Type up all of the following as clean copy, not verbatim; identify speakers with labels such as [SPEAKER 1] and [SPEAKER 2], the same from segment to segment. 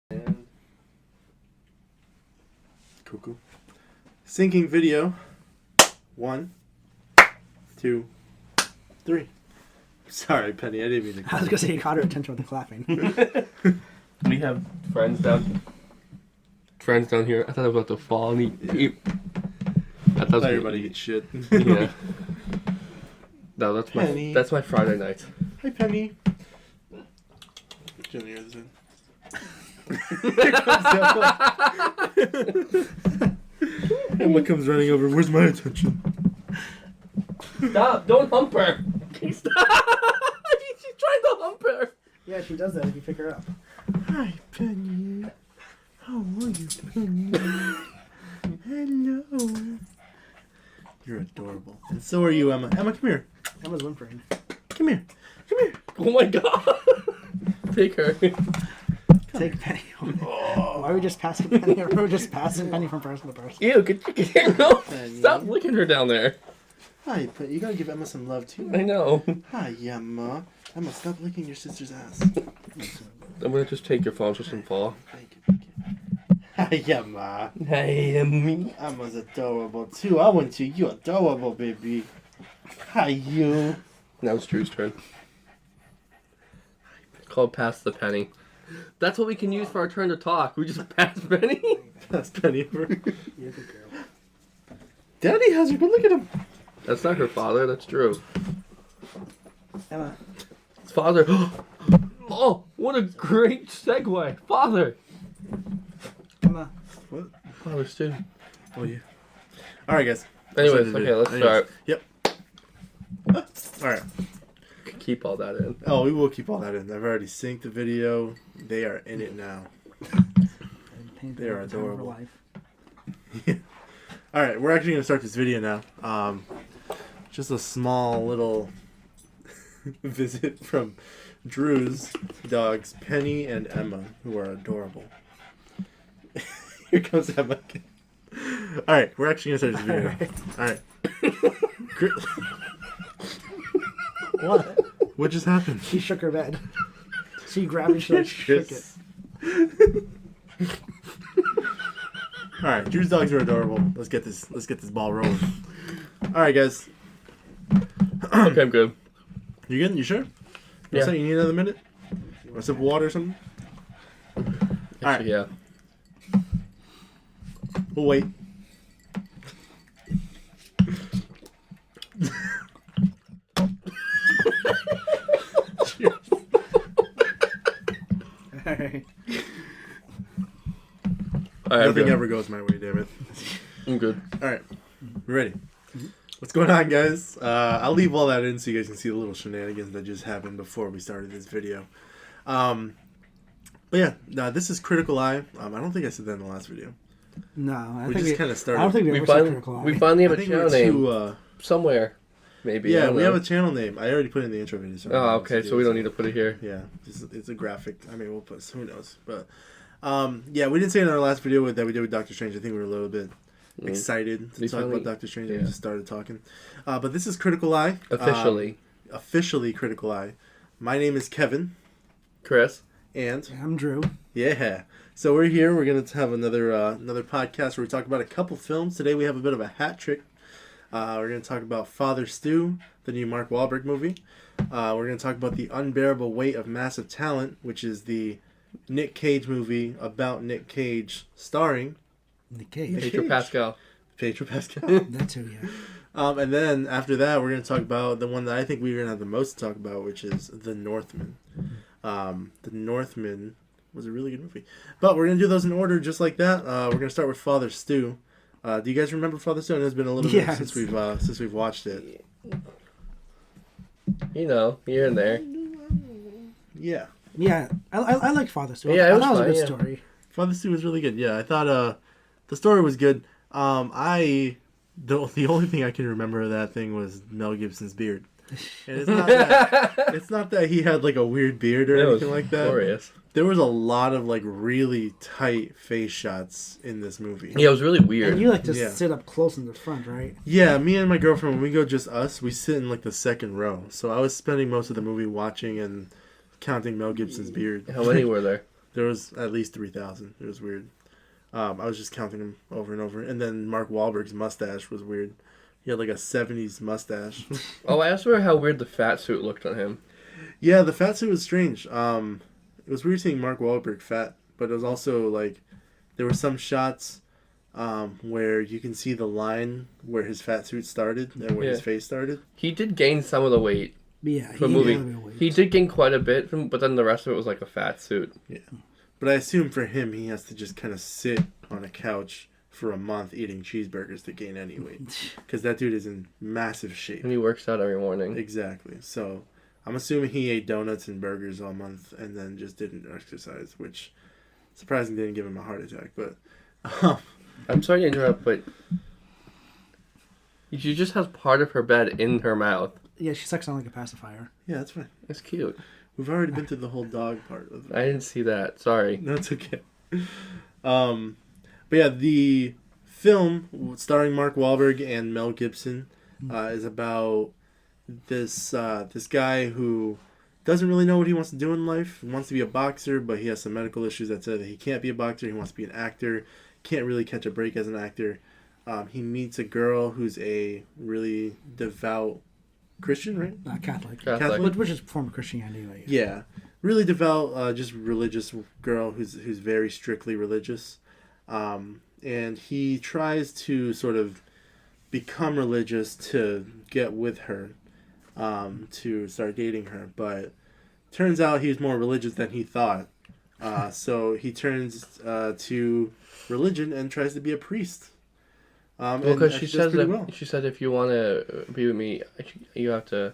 [SPEAKER 1] And
[SPEAKER 2] Cuckoo. Syncing video. 1, 2, 3. Sorry, Penny, I didn't mean to.
[SPEAKER 3] I was gonna say you caught her attention with the clapping.
[SPEAKER 1] we have friends down here. I thought I was about to fall and eat. I thought
[SPEAKER 2] Everybody gets shit.
[SPEAKER 1] Yeah. No,
[SPEAKER 2] Penny.
[SPEAKER 1] that's my Friday night.
[SPEAKER 2] Hi, Penny. Junior, this in. Emma comes running over. Where's my attention?
[SPEAKER 1] Stop! Don't hump her! Stop! She's trying to hump her!
[SPEAKER 3] Yeah, she does that if you pick her up.
[SPEAKER 2] Hi, Penny. How are you, Penny? Hello. You're adorable. And so are you, Emma. Emma, come here.
[SPEAKER 3] Emma's whimpering.
[SPEAKER 2] Come here. Come here.
[SPEAKER 1] Oh my god! Take her.
[SPEAKER 3] Take Penny home. Why are we just passing Penny? Or we're just passing Penny from person to person?
[SPEAKER 1] Ew, get no!
[SPEAKER 2] Penny.
[SPEAKER 1] Stop licking her down there.
[SPEAKER 2] Hi, Penny. You gotta give Emma some love, too.
[SPEAKER 1] I know.
[SPEAKER 2] Hi, Emma. Emma, stop licking your sister's ass.
[SPEAKER 1] I'm gonna just take your phone so it doesn't fall.
[SPEAKER 2] Thank you. Hi, Emma.
[SPEAKER 1] Hey, me.
[SPEAKER 2] Emma's adorable, too. I want you. You adorable, baby. Hi, you.
[SPEAKER 1] Now it's Drew's turn. Called Pass the Penny. That's what we can use for our turn to talk. We just pass Penny.
[SPEAKER 2] That's Penny over.
[SPEAKER 3] You're a good girl.
[SPEAKER 2] Daddy has her. Go look at him.
[SPEAKER 1] That's not her father, that's Drew.
[SPEAKER 3] Emma.
[SPEAKER 1] It's father. Oh, what a great segue. Father.
[SPEAKER 3] Emma.
[SPEAKER 2] What?
[SPEAKER 1] Father student.
[SPEAKER 2] Oh, yeah. All right, guys.
[SPEAKER 1] Anyways, okay, let's start.
[SPEAKER 2] Yep. All right.
[SPEAKER 1] Keep all that in.
[SPEAKER 2] Oh, we will keep all that in. I've already synced the video. They are in it now. They are adorable. Yeah. All right, we're actually going to start this video now. Just a small little visit from Drew's dogs, Penny and Emma, who are adorable. Here comes Emma. All right, we're actually going to start this video. All right.
[SPEAKER 3] What?
[SPEAKER 2] What just happened?
[SPEAKER 3] She shook her bed. She grabbed it, she like shook it.
[SPEAKER 2] All right, Drew's dogs are adorable. Let's get this ball rolling. All right, guys.
[SPEAKER 1] Okay, I'm good.
[SPEAKER 2] You good? You sure?
[SPEAKER 1] Yeah.
[SPEAKER 2] You need another minute? Or a sip of water or something?
[SPEAKER 1] Actually, yeah.
[SPEAKER 2] We'll wait.
[SPEAKER 3] Alright.
[SPEAKER 2] Nothing ever goes my way, damn it.
[SPEAKER 1] I'm good.
[SPEAKER 2] All right, we ready? What's going on, guys? I'll leave all that in so you guys can see the little shenanigans that just happened before we started this video. But yeah, this is Critical Eye. I don't think I said that in the last video.
[SPEAKER 3] No, I
[SPEAKER 2] We
[SPEAKER 3] think
[SPEAKER 2] just kind of started.
[SPEAKER 3] I don't think we ever said Critical Eye.
[SPEAKER 1] We finally have
[SPEAKER 2] I
[SPEAKER 1] a
[SPEAKER 2] think
[SPEAKER 1] channel
[SPEAKER 2] we're
[SPEAKER 1] name
[SPEAKER 2] too,
[SPEAKER 1] somewhere. Maybe.
[SPEAKER 2] yeah, we have a channel name. I already put it in the intro video. So
[SPEAKER 1] Oh, okay, so we don't need to put it here.
[SPEAKER 2] Yeah, it's a graphic. I mean, we'll put. Who knows? But yeah, we didn't say in our last video that we did with Doctor Strange. I think we were a little bit excited to talk about Doctor Strange.
[SPEAKER 1] Yeah.
[SPEAKER 2] We just started talking. But this is Critical Eye. Officially Critical Eye. My name is Kevin.
[SPEAKER 1] Chris.
[SPEAKER 2] And
[SPEAKER 3] I'm Drew.
[SPEAKER 2] yeah. So we're here. We're gonna have another podcast where we talk about a couple films. Today we have a bit of a hat trick. We're gonna talk about Father Stu, the new Mark Wahlberg movie. We're gonna talk about The Unbearable Weight of Massive Talent, which is the Nick Cage movie about Nick Cage, starring
[SPEAKER 3] Nick Cage.
[SPEAKER 1] Pedro Pascal.
[SPEAKER 2] Pedro Pascal.
[SPEAKER 3] That too, yeah.
[SPEAKER 2] And then after that, we're gonna talk about the one that I think we're gonna have the most to talk about, which is The Northman. The Northman was a really good movie. But we're going to do those in order just like that. We're going to start with Father Stu. Do you guys remember Father Stu? It's been a little bit since we've watched it.
[SPEAKER 1] You know, here and there.
[SPEAKER 2] Yeah.
[SPEAKER 3] Yeah, I like Father Stu.
[SPEAKER 1] Yeah, it was
[SPEAKER 3] I thought
[SPEAKER 1] fun,
[SPEAKER 3] it was a good story.
[SPEAKER 2] Father Stu was really good. Yeah, I thought the story was good. The only thing I can remember of that thing was Mel Gibson's beard. And it's not that he had like a weird beard or anything like that.
[SPEAKER 1] Glorious.
[SPEAKER 2] There was a lot of like really tight face shots in this movie.
[SPEAKER 1] Yeah, it was really weird.
[SPEAKER 3] And you like to sit up close in the front, right?
[SPEAKER 2] Yeah, me and my girlfriend, when we go just us, we sit in like the second row. So I was spending most of the movie watching and counting Mel Gibson's beard.
[SPEAKER 1] How many were there?
[SPEAKER 2] There was at least 3,000. It was weird. I was just counting them over and over. And then Mark Wahlberg's mustache was weird. He had like a 70s mustache.
[SPEAKER 1] Oh, I asked her how weird the fat suit looked on him.
[SPEAKER 2] Yeah, the fat suit was strange. It was weird seeing Mark Wahlberg fat, but it was also like there were some shots where you can see the line where his fat suit started and where his face started.
[SPEAKER 1] He did gain some of the weight.
[SPEAKER 3] Yeah,
[SPEAKER 1] for movie. He did gain quite a bit, but then the rest of it was like a fat suit.
[SPEAKER 2] Yeah, but I assume for him, he has to just kind of sit on a couch for a month eating cheeseburgers to gain any weight, because that dude is in massive shape.
[SPEAKER 1] And he works out every morning.
[SPEAKER 2] Exactly. So I'm assuming he ate donuts and burgers all month and then just didn't exercise, which surprisingly didn't give him a heart attack. But
[SPEAKER 1] I'm sorry to interrupt, but she just has part of her bed in her mouth.
[SPEAKER 3] Yeah, she sucks on like a pacifier.
[SPEAKER 2] Yeah, that's fine.
[SPEAKER 1] That's cute.
[SPEAKER 2] We've already been through the whole dog part of it.
[SPEAKER 1] I didn't see that. Sorry.
[SPEAKER 2] No, it's okay. But yeah, the film starring Mark Wahlberg and Mel Gibson is about this guy who doesn't really know what he wants to do in life. He wants to be a boxer, but he has some medical issues that say that he can't be a boxer. He wants to be an actor. Can't really catch a break as an actor. He meets a girl who's a really devout Christian, right?
[SPEAKER 3] Catholic. Which is a form of Christianity anyway.
[SPEAKER 2] Yeah. Really devout, just religious girl who's very strictly religious. And he tries to sort of become religious to get with her, to start dating her. But turns out he's more religious than he thought. So he turns to religion and tries to be a priest.
[SPEAKER 1] Well, because she said if you want to be with me, you have to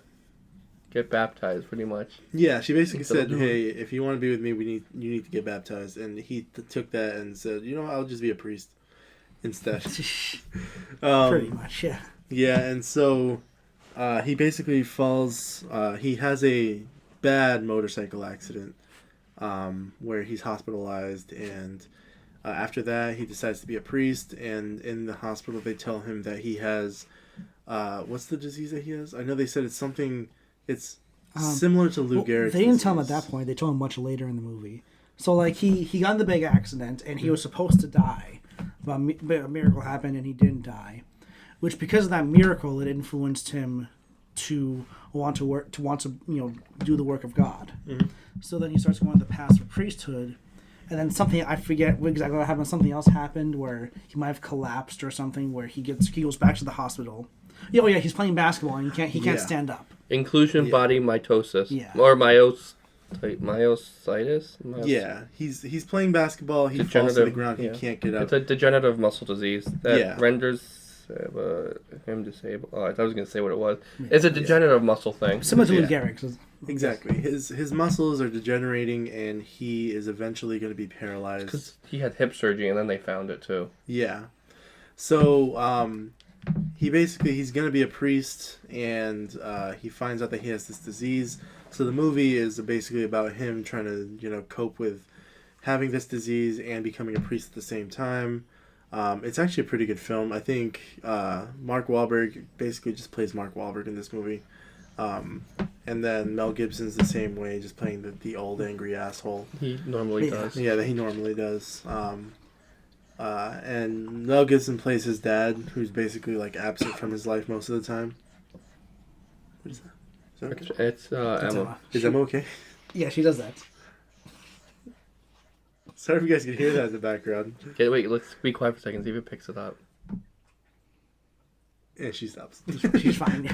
[SPEAKER 1] get baptized, pretty much.
[SPEAKER 2] Yeah, she basically said, "Hey, if you want to be with me, you need to get baptized." And he took that and said, "You know, I'll just be a priest instead."
[SPEAKER 3] Pretty much, yeah.
[SPEAKER 2] Yeah, and so he basically falls. He has a bad motorcycle accident where he's hospitalized, and after that, he decides to be a priest. And in the hospital, they tell him that he has what's the disease that he has? I know they said it's something. It's similar to Lou Gehrig's.
[SPEAKER 3] They didn't tell him at that point. They told him much later in the movie. So like he got in the big accident and he was supposed to die, but a miracle happened and he didn't die. Which, because of that miracle, it influenced him to want to do the work of God.
[SPEAKER 2] Mm-hmm.
[SPEAKER 3] So then he starts going to the path for priesthood, and then something, I forget exactly what happened. Something else happened where he might have collapsed or something. Where he goes back to the hospital. Oh yeah, he's playing basketball and he can't stand up.
[SPEAKER 1] Inclusion body mitosis.
[SPEAKER 3] Yeah.
[SPEAKER 1] Or myositis.
[SPEAKER 2] Yeah, he's playing basketball. He falls to the ground. He can't get up.
[SPEAKER 1] It's a degenerative muscle disease that renders him disabled. Oh, I thought I was going to say what it was. It's a degenerative muscle thing.
[SPEAKER 3] Similar to Lou Gehrig's.
[SPEAKER 2] Exactly. His muscles are degenerating, and he is eventually going to be paralyzed.
[SPEAKER 1] Because he had hip surgery, and then they found it too.
[SPEAKER 2] Yeah. So he's going to be a priest, and he finds out that he has this disease. So the movie is basically about him trying to cope with having this disease and becoming a priest at the same time. It's actually a pretty good film. I think Mark Wahlberg basically just plays Mark Wahlberg in this movie. And then Mel Gibson's the same way, just playing the old angry asshole.
[SPEAKER 1] He normally does.
[SPEAKER 2] Yeah, that he normally does. And Mel Gibson plays his dad, who's basically like absent from his life most of the time. What is that? Is that okay?
[SPEAKER 1] It's Emma.
[SPEAKER 2] Is Emma okay?
[SPEAKER 3] Yeah, she does that.
[SPEAKER 2] Sorry if you guys can hear that in the background.
[SPEAKER 1] Okay, wait, let's be quiet for a second, see if it picks it up.
[SPEAKER 2] Yeah, she stops.
[SPEAKER 3] She's fine.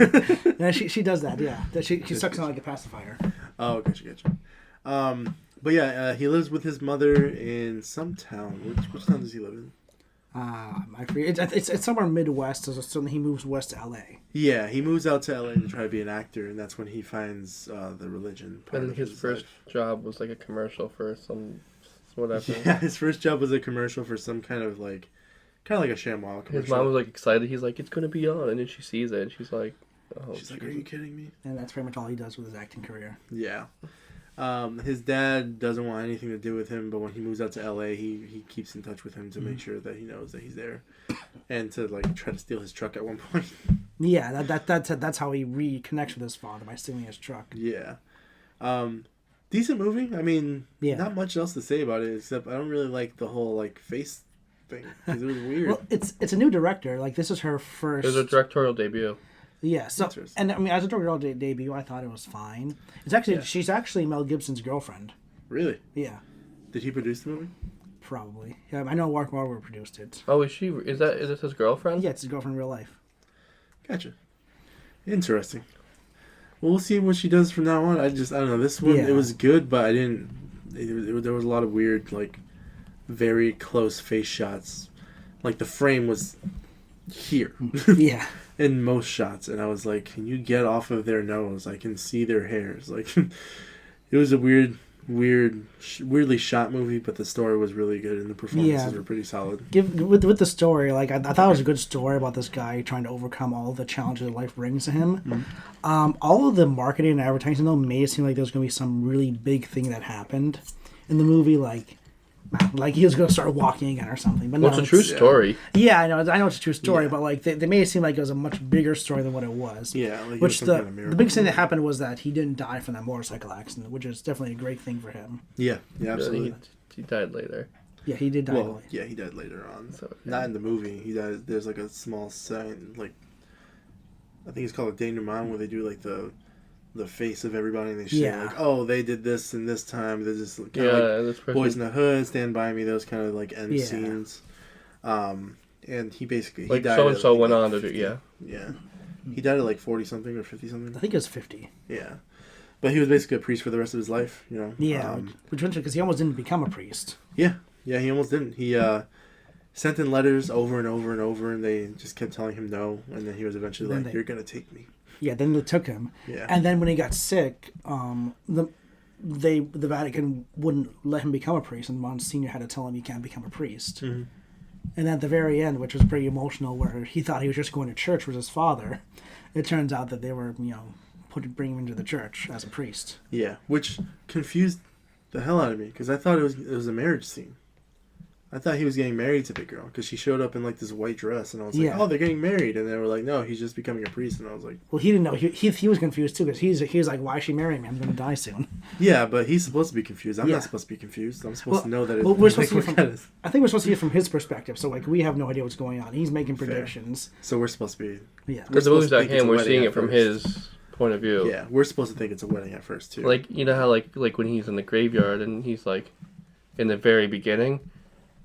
[SPEAKER 3] Yeah, she does that, yeah. She sucks on like a pacifier.
[SPEAKER 2] Oh, gotcha. But yeah, he lives with his mother in some town. Which town does he live in?
[SPEAKER 3] I forget. It's somewhere Midwest, so he moves west to L.A.
[SPEAKER 2] Yeah, he moves out to L.A. to try to be an actor, and that's when he finds the religion part
[SPEAKER 1] and
[SPEAKER 2] of
[SPEAKER 1] his first job was like a commercial for some whatever.
[SPEAKER 2] Yeah, his first job was a commercial for some kind of like a ShamWow commercial.
[SPEAKER 1] His mom was like excited. He's like, "It's gonna be on," and then she sees it, and she's like, "Oh."
[SPEAKER 2] She's like, "Are you kidding me?"
[SPEAKER 3] And that's pretty much all he does with his acting career.
[SPEAKER 2] Yeah. His dad doesn't want anything to do with him, but when he moves out to LA, he keeps in touch with him to make sure that he knows that he's there, and to like try to steal his truck at one point.
[SPEAKER 3] Yeah, that's how he reconnects with his father, by stealing his truck.
[SPEAKER 2] Yeah. Decent movie. I mean,
[SPEAKER 3] Yeah.
[SPEAKER 2] not much else to say about it except I don't really like the whole like face thing because it was weird.
[SPEAKER 3] Well, it's a new director. Like this is her first.
[SPEAKER 1] It was a directorial debut.
[SPEAKER 3] Yeah. So
[SPEAKER 2] Interesting.
[SPEAKER 3] and I mean, as a directorial debut, I thought it was fine. It's actually she's actually Mel Gibson's girlfriend.
[SPEAKER 2] Really?
[SPEAKER 3] Yeah.
[SPEAKER 2] Did he produce the movie?
[SPEAKER 3] Probably. Yeah, I know Mark Wahlberg produced it.
[SPEAKER 1] Oh, is this his girlfriend?
[SPEAKER 3] Yeah, it's his girlfriend in real life.
[SPEAKER 2] Gotcha. Interesting. Well, we'll see what she does from now on. I don't know. This one,
[SPEAKER 3] Yeah.
[SPEAKER 2] it was good, but I didn't. There was a lot of weird, like, very close face shots. Like, the frame was here
[SPEAKER 3] Yeah.
[SPEAKER 2] in most shots. And I was like, can you get off of their nose? I can see their hairs. Like, it was a weirdly shot movie, but the story was really good and the performances were pretty solid.
[SPEAKER 3] With the story, like I thought it was a good story about this guy trying to overcome all the challenges that life brings to him. All of the marketing and advertising though made it seem like there was going to be some really big thing that happened in the movie, like he was going to start walking again or something. But
[SPEAKER 1] Well,
[SPEAKER 3] no,
[SPEAKER 1] it's a true story.
[SPEAKER 3] Yeah, I know it's a true story,
[SPEAKER 2] Yeah.
[SPEAKER 3] but like they made it seem like it was a much bigger story than what it was.
[SPEAKER 2] Yeah, like it was
[SPEAKER 3] Which
[SPEAKER 2] some
[SPEAKER 3] the
[SPEAKER 2] kind of miracle.
[SPEAKER 3] biggest thing that happened was that he didn't die from that motorcycle accident, which is definitely a great thing for him.
[SPEAKER 2] Yeah, absolutely.
[SPEAKER 1] He died later.
[SPEAKER 3] Yeah, he did die.
[SPEAKER 2] Well, yeah, he died later on.
[SPEAKER 1] So, okay.
[SPEAKER 2] Not in the movie. He died. There's like a small sign, like I think it's called a denouement, where they do like the face of everybody, and they say like, oh, they did this and this time. They're just kind of
[SPEAKER 1] this
[SPEAKER 2] like
[SPEAKER 1] person.
[SPEAKER 2] Boys in the Hood, Stand By Me, those kind of like end
[SPEAKER 3] Yeah.
[SPEAKER 2] scenes. And he basically
[SPEAKER 1] Like
[SPEAKER 2] died
[SPEAKER 1] so and
[SPEAKER 2] at,
[SPEAKER 1] so
[SPEAKER 2] like,
[SPEAKER 1] went on to
[SPEAKER 2] 50.
[SPEAKER 1] do
[SPEAKER 2] Yeah, he died at like 40 something or 50 something.
[SPEAKER 3] I think it was 50.
[SPEAKER 2] Yeah, but he was basically a priest for the rest of his life. You know.
[SPEAKER 3] Yeah, which was interesting because he almost didn't become a priest.
[SPEAKER 2] Yeah, he almost didn't. He sent in letters over and over and over, and they just kept telling him no. And then he was eventually
[SPEAKER 3] Then
[SPEAKER 2] like, "You're gonna take me."
[SPEAKER 3] Yeah, then they took him.
[SPEAKER 2] Yeah.
[SPEAKER 3] And then when he got sick, the Vatican wouldn't let him become a priest, and Monsignor had to tell him he can't become a priest.
[SPEAKER 2] Mm-hmm.
[SPEAKER 3] And at the very end, which was pretty emotional, where he thought he was just going to church with his father, it turns out that they were, bringing him into the church as a priest.
[SPEAKER 2] Yeah, which confused the hell out of me because I thought it was a marriage scene. I thought he was getting married to the girl because she showed up in like this white dress, and I was like,
[SPEAKER 3] Yeah.
[SPEAKER 2] "Oh, they're getting married," and they were like, "No, he's just becoming a priest," and I was like,
[SPEAKER 3] Well, he didn't know. He was confused too because he was like, "Why is she marrying me? I'm going to die soon."
[SPEAKER 2] "Yeah, but he's supposed to be confused. I'm
[SPEAKER 3] Yeah.
[SPEAKER 2] not supposed to be confused. I'm supposed to know that."
[SPEAKER 3] We're supposed to
[SPEAKER 2] like,
[SPEAKER 3] see
[SPEAKER 2] what kind of-
[SPEAKER 3] I think we're supposed to see it from his perspective. So like we have no idea what's going on. He's making predictions.
[SPEAKER 2] So we're supposed to be.
[SPEAKER 3] Yeah.
[SPEAKER 1] Because the movie's
[SPEAKER 2] supposed to
[SPEAKER 1] not
[SPEAKER 2] think it's
[SPEAKER 1] him,
[SPEAKER 2] a
[SPEAKER 1] we're
[SPEAKER 2] wedding
[SPEAKER 1] seeing
[SPEAKER 2] at
[SPEAKER 1] it from
[SPEAKER 2] first.
[SPEAKER 1] his point of view.
[SPEAKER 2] Yeah, we're supposed to think it's a wedding at first too.
[SPEAKER 1] Like, you know how like when he's in the graveyard and he's like in the very beginning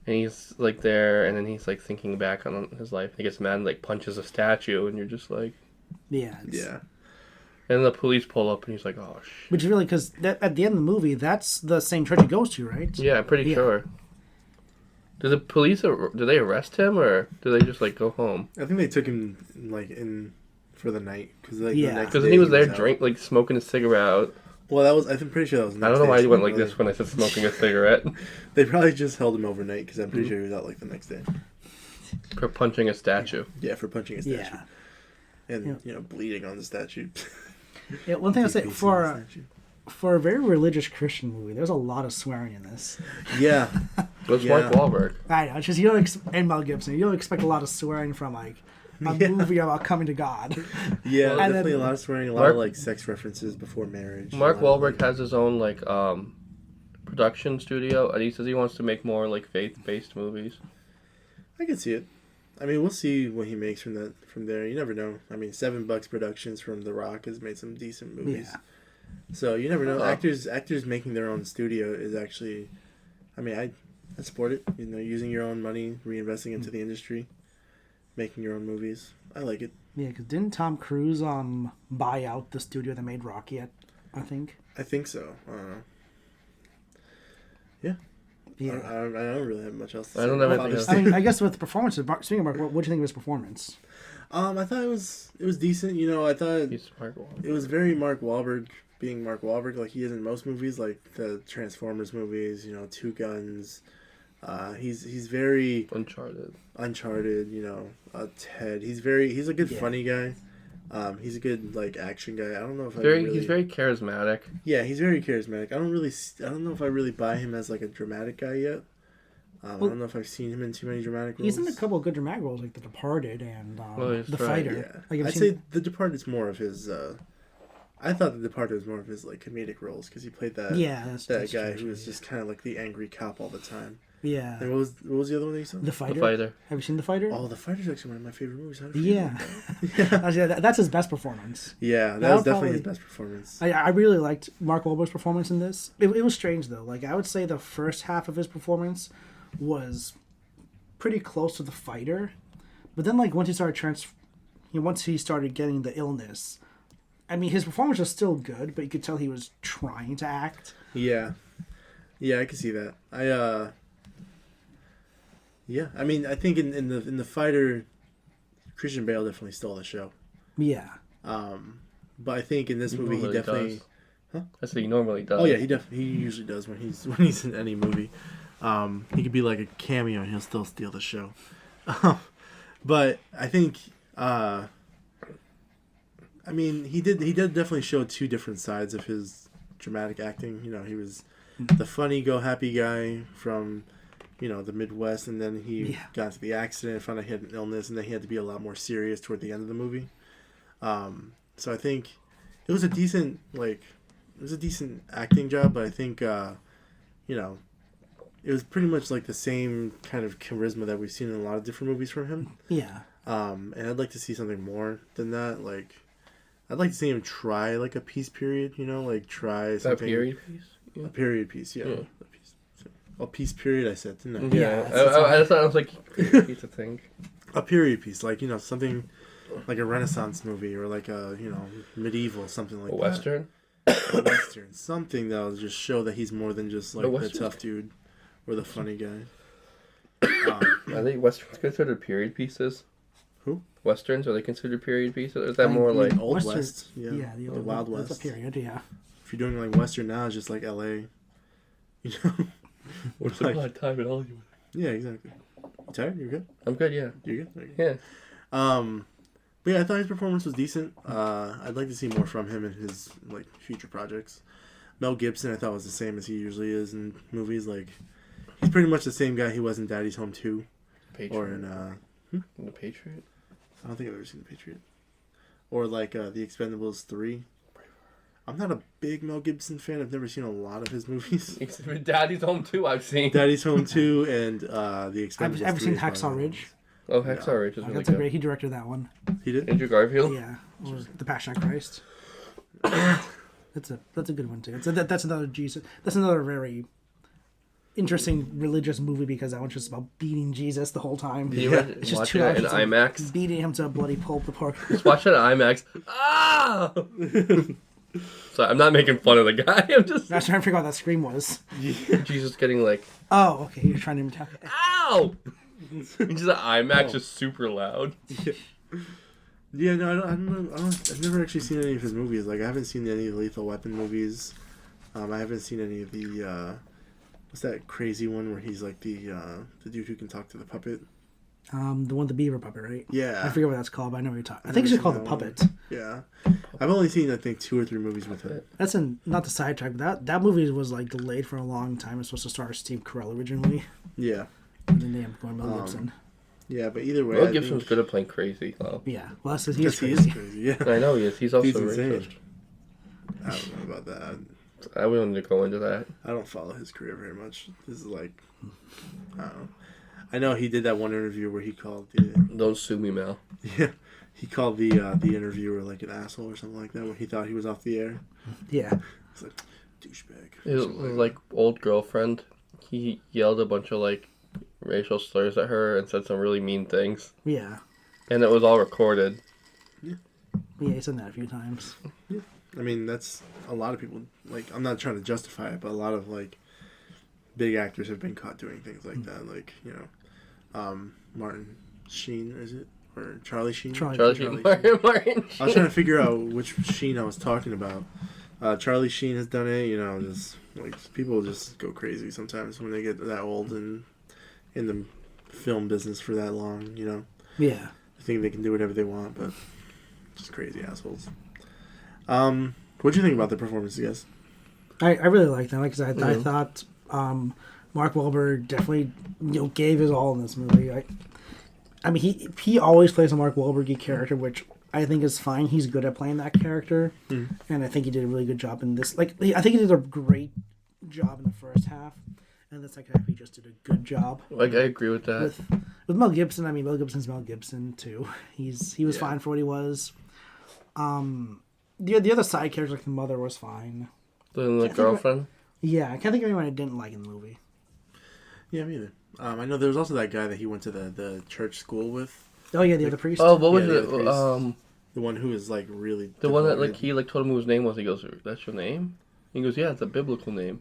[SPEAKER 1] and he's like there and then he's like thinking back on his life. He gets mad and like punches a statue and you're just like,
[SPEAKER 3] Yeah.
[SPEAKER 2] yeah,
[SPEAKER 1] and then the police pull up and he's like, oh shit.
[SPEAKER 3] Which really, because at the end of the movie, that's the same church he goes to, right?
[SPEAKER 1] Yeah, I'm pretty
[SPEAKER 3] Yeah.
[SPEAKER 1] sure. Do the police do they arrest him or do they just like go home?
[SPEAKER 2] I think they took him like in for the night because like
[SPEAKER 3] Yeah.
[SPEAKER 2] the next
[SPEAKER 1] Because
[SPEAKER 2] day
[SPEAKER 1] he was there
[SPEAKER 2] out.
[SPEAKER 1] like smoking a cigarette.
[SPEAKER 2] Well, that was I'm pretty sure that was. The
[SPEAKER 1] I don't
[SPEAKER 2] next
[SPEAKER 1] know why
[SPEAKER 2] day,
[SPEAKER 1] he
[SPEAKER 2] so
[SPEAKER 1] went
[SPEAKER 2] they
[SPEAKER 1] like
[SPEAKER 2] probably-
[SPEAKER 1] this when I said smoking a cigarette.
[SPEAKER 2] They probably just held him overnight because I'm
[SPEAKER 1] Mm-hmm.
[SPEAKER 2] pretty sure he was out like the next day.
[SPEAKER 1] For punching a statue.
[SPEAKER 2] Yeah, for punching a statue
[SPEAKER 3] Yeah.
[SPEAKER 2] and bleeding on the statue.
[SPEAKER 3] Yeah. One thing I'll say
[SPEAKER 2] Piecing
[SPEAKER 3] for
[SPEAKER 2] the statue.
[SPEAKER 3] for a very religious Christian movie, there's a lot of swearing in this.
[SPEAKER 2] Yeah,
[SPEAKER 1] What's
[SPEAKER 2] Yeah.
[SPEAKER 1] Mark Wahlberg?
[SPEAKER 3] I know. It's just and Mel Gibson. You don't expect a lot of swearing from like a
[SPEAKER 2] Yeah.
[SPEAKER 3] movie about coming to God.
[SPEAKER 2] yeah,
[SPEAKER 1] Well,
[SPEAKER 3] and
[SPEAKER 2] definitely
[SPEAKER 3] then-
[SPEAKER 2] a lot of swearing, a lot
[SPEAKER 1] Mark-
[SPEAKER 2] of like sex references before marriage.
[SPEAKER 1] Mark
[SPEAKER 2] a lot of,
[SPEAKER 1] Wahlberg has his own like production studio, and he says he wants to make more like faith-based movies.
[SPEAKER 2] I can see it. I mean, we'll see what he makes from there. You never know. I mean, $7 Productions from The Rock has made some decent movies.
[SPEAKER 3] Yeah.
[SPEAKER 2] So you never know.
[SPEAKER 1] Oh.
[SPEAKER 2] Actors making their own studio is actually, I mean, I support it. You know, using your own money, reinvesting into the industry, making your own movies. I like it.
[SPEAKER 3] Yeah, because didn't Tom Cruise buy out the studio that made Rocky? I think.
[SPEAKER 2] I think so. I don't know. Yeah.
[SPEAKER 3] Yeah.
[SPEAKER 2] I don't really have much else to say.
[SPEAKER 1] I don't have
[SPEAKER 2] about
[SPEAKER 1] anything
[SPEAKER 2] Father's
[SPEAKER 1] else.
[SPEAKER 3] I
[SPEAKER 2] Day.
[SPEAKER 3] mean, I guess with the performances. Speaking of Mark, what do you think of his performance?
[SPEAKER 2] I thought it was decent. You know, I thought
[SPEAKER 1] He's Mark Wahlberg.
[SPEAKER 2] it was very Mark Wahlberg being Mark Wahlberg, like he is in most movies, like the Transformers movies. You know, Two Guns. He's very
[SPEAKER 1] Uncharted.
[SPEAKER 2] You know, Ted. He's a good
[SPEAKER 3] Yeah.
[SPEAKER 2] funny guy. He's a good like action guy. I don't know if
[SPEAKER 1] He's very charismatic.
[SPEAKER 2] Yeah, he's very charismatic. I don't know if I really buy him as like a dramatic guy yet. I don't know if I've seen him in too many dramatic roles.
[SPEAKER 3] He's in a couple of good dramatic roles, like The Departed and
[SPEAKER 1] Well, he's
[SPEAKER 3] The
[SPEAKER 1] right,
[SPEAKER 3] Fighter.
[SPEAKER 2] Yeah,
[SPEAKER 3] Like,
[SPEAKER 2] I'd say The Departed's more of his. I thought The Departed was more of his like comedic roles because he played that that guy who was just kind of like the angry cop all the time.
[SPEAKER 3] Yeah.
[SPEAKER 2] And what was the other one that you saw?
[SPEAKER 3] The Fighter.
[SPEAKER 1] The Fighter.
[SPEAKER 3] Have you seen The Fighter?
[SPEAKER 2] Oh, The Fighter's actually one of my favorite movies.
[SPEAKER 3] Yeah. That's his best performance.
[SPEAKER 2] Yeah, that was definitely his best performance.
[SPEAKER 3] I really liked Mark Wahlberg's performance in this. It was strange though. Like I would say the first half of his performance was pretty close to The Fighter, but then like once he started getting the illness, I mean his performance was still good, but you could tell he was trying to act.
[SPEAKER 2] Yeah, I can see that. Yeah, I mean, I think in the Fighter, Christian Bale definitely stole the show.
[SPEAKER 3] Yeah.
[SPEAKER 2] But I think in this movie he definitely.
[SPEAKER 1] Does. Huh? That's what he normally does.
[SPEAKER 2] Oh yeah, he usually does when he's in any movie. He could be like a cameo and he'll still steal the show. But I think, I mean, he did definitely show two different sides of his dramatic acting. You know, he was the funny go happy guy from, you know, the Midwest, and then he got into the accident, found out he had an illness, and then he had to be a lot more serious toward the end of the movie. So I think it was a decent acting job, but I think, you know, it was pretty much like the same kind of charisma that we've seen in a lot of different movies from him.
[SPEAKER 3] Yeah.
[SPEAKER 2] And I'd like to see something more than that. Like, I'd like to see him try like a peace period, you know, like try something.
[SPEAKER 1] A period piece?
[SPEAKER 2] Yeah. A period piece, yeah. A peace period, I said, didn't I?
[SPEAKER 1] Yeah. I thought it was like a period piece, I think.
[SPEAKER 2] A period piece, like, you know, something like a Renaissance movie or like a, you know, medieval, something like that.
[SPEAKER 1] Western?
[SPEAKER 2] A Western. Something that will just show that he's more than just like the tough dude or the funny guy.
[SPEAKER 1] Are they Westerns considered period pieces?
[SPEAKER 2] Who?
[SPEAKER 1] Westerns, are they considered period pieces? Or is that more like...
[SPEAKER 2] Old
[SPEAKER 3] Western,
[SPEAKER 2] West. Yeah,
[SPEAKER 3] the
[SPEAKER 2] Wild West.
[SPEAKER 3] That's a period, yeah.
[SPEAKER 2] If you're doing like Western now, it's just like L.A. You know?
[SPEAKER 1] What's like, a lot of time in Hollywood?
[SPEAKER 2] Yeah, exactly. You tired? You're good?
[SPEAKER 1] I'm good, yeah.
[SPEAKER 2] You're good? Okay.
[SPEAKER 1] Yeah.
[SPEAKER 2] But yeah, I thought his performance was decent. I'd like to see more from him in his like future projects. Mel Gibson, I thought was the same as he usually is in movies. Like, he's pretty much the same guy he was in Daddy's Home 2.
[SPEAKER 1] Patriot.
[SPEAKER 2] Or in
[SPEAKER 1] In The Patriot?
[SPEAKER 2] I don't think I've ever seen The Patriot. Or like The Expendables 3. I'm not a big Mel Gibson fan. I've never seen a lot of his movies.
[SPEAKER 1] Daddy's Home 2 I've seen.
[SPEAKER 2] Daddy's Home 2 and The Expendables 3.
[SPEAKER 3] I've seen Hacksaw Ridge.
[SPEAKER 1] Oh, Hacksaw Ridge is really
[SPEAKER 3] That's a
[SPEAKER 1] good.
[SPEAKER 3] great. He directed that one.
[SPEAKER 2] He did?
[SPEAKER 1] Andrew Garfield?
[SPEAKER 3] Yeah. Or The Passion of Christ. That's a good one too. That's another Jesus. That's another very interesting religious movie because that one's just about beating Jesus the whole time.
[SPEAKER 2] Yeah.
[SPEAKER 3] It's just
[SPEAKER 1] Watch
[SPEAKER 3] 2
[SPEAKER 1] it
[SPEAKER 3] hours
[SPEAKER 1] in
[SPEAKER 3] of
[SPEAKER 1] IMAX.
[SPEAKER 3] beating him to a bloody pulp. The park.
[SPEAKER 1] Just watch it in IMAX. Ah! Sorry, I'm not making fun of the guy. I'm just...
[SPEAKER 3] I was trying to figure out what that scream was.
[SPEAKER 1] Jesus getting like...
[SPEAKER 3] Oh, okay. You're trying to imitate.
[SPEAKER 1] Ow! Just an IMAX just super loud.
[SPEAKER 2] Yeah, no, I don't know. I've never actually seen any of his movies. Like, I haven't seen any of the Lethal Weapon movies. I haven't seen any of the, what's that crazy one where he's like the dude who can talk to the puppet?
[SPEAKER 3] The one with the beaver puppet, right?
[SPEAKER 2] Yeah.
[SPEAKER 3] I forget what that's called, but I know what you're talking. I think it's just called The Puppet.
[SPEAKER 2] Yeah. I've only seen, I think, 2 or 3 movies with him.
[SPEAKER 3] That's not the sidetrack, but that movie was like delayed for a long time. It was supposed to star Steve Carell originally.
[SPEAKER 2] Yeah.
[SPEAKER 3] And then they ended up going Mel Gibson.
[SPEAKER 2] Yeah, but either way,
[SPEAKER 1] Mel Gibson's good at playing crazy, though.
[SPEAKER 3] Yeah, well, that's because he is
[SPEAKER 2] he
[SPEAKER 3] crazy.
[SPEAKER 2] is crazy. Yeah.
[SPEAKER 1] I know he is. He's also
[SPEAKER 2] He's insane.
[SPEAKER 1] racist.
[SPEAKER 2] I don't know about that.
[SPEAKER 1] I wouldn't go into that.
[SPEAKER 2] I don't follow his career very much. This is like, I don't know. I know he did that one interview where he called the...
[SPEAKER 1] Don't sue me, Mel.
[SPEAKER 2] Yeah. He called the interviewer like an asshole or something like that when he thought he was off the air.
[SPEAKER 3] Yeah.
[SPEAKER 2] It's like, douchebag.
[SPEAKER 1] His like old girlfriend, he yelled a bunch of like racial slurs at her and said some really mean things.
[SPEAKER 3] Yeah.
[SPEAKER 1] And it was all recorded.
[SPEAKER 2] Yeah.
[SPEAKER 3] Yeah, he said that a few times.
[SPEAKER 2] Yeah. I mean, that's a lot of people, like, I'm not trying to justify it, but a lot of, like, big actors have been caught doing things like that. Like, you know, Martin Sheen, is it? Or Charlie Sheen?
[SPEAKER 1] Charlie Sheen. Martin Sheen.
[SPEAKER 2] I was trying to figure out which Sheen I was talking about. Charlie Sheen has done it, you know, just, like, people just go crazy sometimes when they get that old and in the film business for that long, you know.
[SPEAKER 3] Yeah.
[SPEAKER 2] I think they can do whatever they want, but just crazy assholes. What do you think about the performance, guys?
[SPEAKER 3] I really liked them. Like I thought Mark Wahlberg definitely gave his all in this movie. I mean he always plays a Mark Wahlberg character, which I think is fine. He's good at playing that character, and I think he did a really good job in this. Like, I think he did a great job in the first half, and the second half he just did a good job.
[SPEAKER 1] Like, I agree with that.
[SPEAKER 3] With Mel Gibson, I mean, Mel Gibson's Mel Gibson too. He was fine for what he was. The other side characters, like the mother, was fine.
[SPEAKER 1] The girlfriend.
[SPEAKER 3] Yeah, I can't think of anyone I didn't like in the movie.
[SPEAKER 2] Yeah, me either. I know there was also that guy that he went to the church school with.
[SPEAKER 3] Oh yeah, the other priest.
[SPEAKER 1] Oh, what was
[SPEAKER 2] Yeah,
[SPEAKER 1] it?
[SPEAKER 2] The one who was like really
[SPEAKER 1] The one that
[SPEAKER 2] devoted.
[SPEAKER 1] he told him who his name was. He goes, "That's your name?" He goes, "Yeah, it's a biblical name."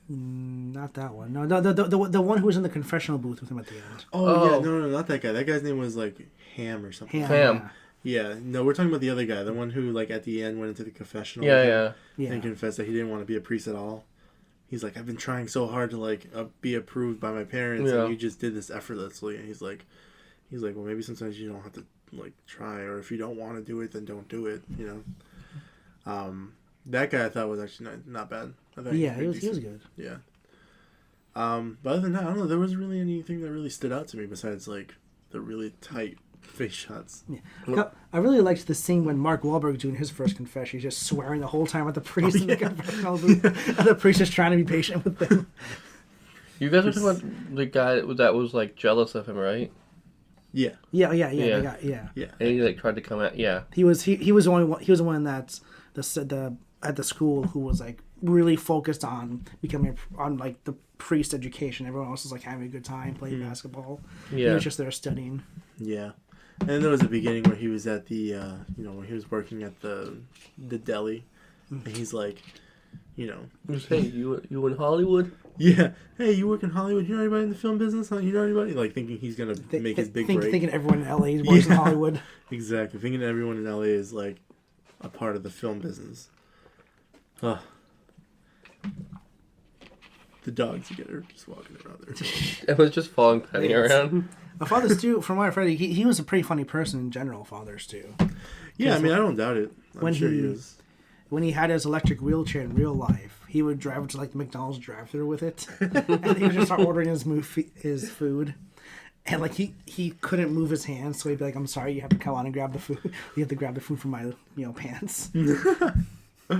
[SPEAKER 3] Not that one. No, the one who was in the confessional booth with him at the end.
[SPEAKER 2] Oh, yeah, no, not that guy. That guy's name was like Ham or something.
[SPEAKER 1] Ham.
[SPEAKER 2] Yeah, no, we're talking about the other guy, the one who like at the end went into the confessional.
[SPEAKER 1] Yeah.
[SPEAKER 2] And confessed that he didn't want to be a priest at all. He's like, I've been trying so hard to like be approved by my parents, and you just did this effortlessly. And he's like, well, maybe sometimes you don't have to like try, or if you don't want to do it, then don't do it. You know. That guy I thought was actually not bad. I thought
[SPEAKER 3] He was good.
[SPEAKER 2] Yeah. But other than that, I don't know. There wasn't really anything that really stood out to me besides like the really tight face shots.
[SPEAKER 3] Yeah. I really liked the scene when Mark Wahlberg doing his first confession. He's just swearing the whole time at the priest in the confessional booth, and the priest is trying to be patient with him.
[SPEAKER 1] You guys were talking about the guy that was like jealous of him, right?
[SPEAKER 2] Yeah.
[SPEAKER 3] Yeah.
[SPEAKER 2] Yeah.
[SPEAKER 1] And he like tried to come at
[SPEAKER 3] He was the one that's the at the school who was like really focused on becoming on like the priest education. Everyone else was like having a good time playing basketball. He was just there studying.
[SPEAKER 2] Yeah. And then there was a beginning where he was at the when he was working at the deli, and he's like,
[SPEAKER 1] He goes, "Hey, you in Hollywood?"
[SPEAKER 2] Yeah. Hey, you work in Hollywood? You know anybody in the film business? Huh? You know anybody? Like thinking he's gonna make his big break.
[SPEAKER 3] Thinking everyone in LA works in Hollywood.
[SPEAKER 2] Exactly. Thinking everyone in LA is like a part of the film business. The dogs again are just walking around there.
[SPEAKER 1] It was just following Penny around.
[SPEAKER 3] Father Stu, from what I've heard, he was a pretty funny person in general. Father Stu.
[SPEAKER 2] Yeah, I mean, I don't doubt it. I'm sure he is.
[SPEAKER 3] When he had his electric wheelchair in real life, he would drive to like the McDonald's drive-thru with it, and he would just start ordering his food. And like he couldn't move his hands, so he'd be like, "I'm sorry, you have to come on and grab the food. You have to grab the food from my pants."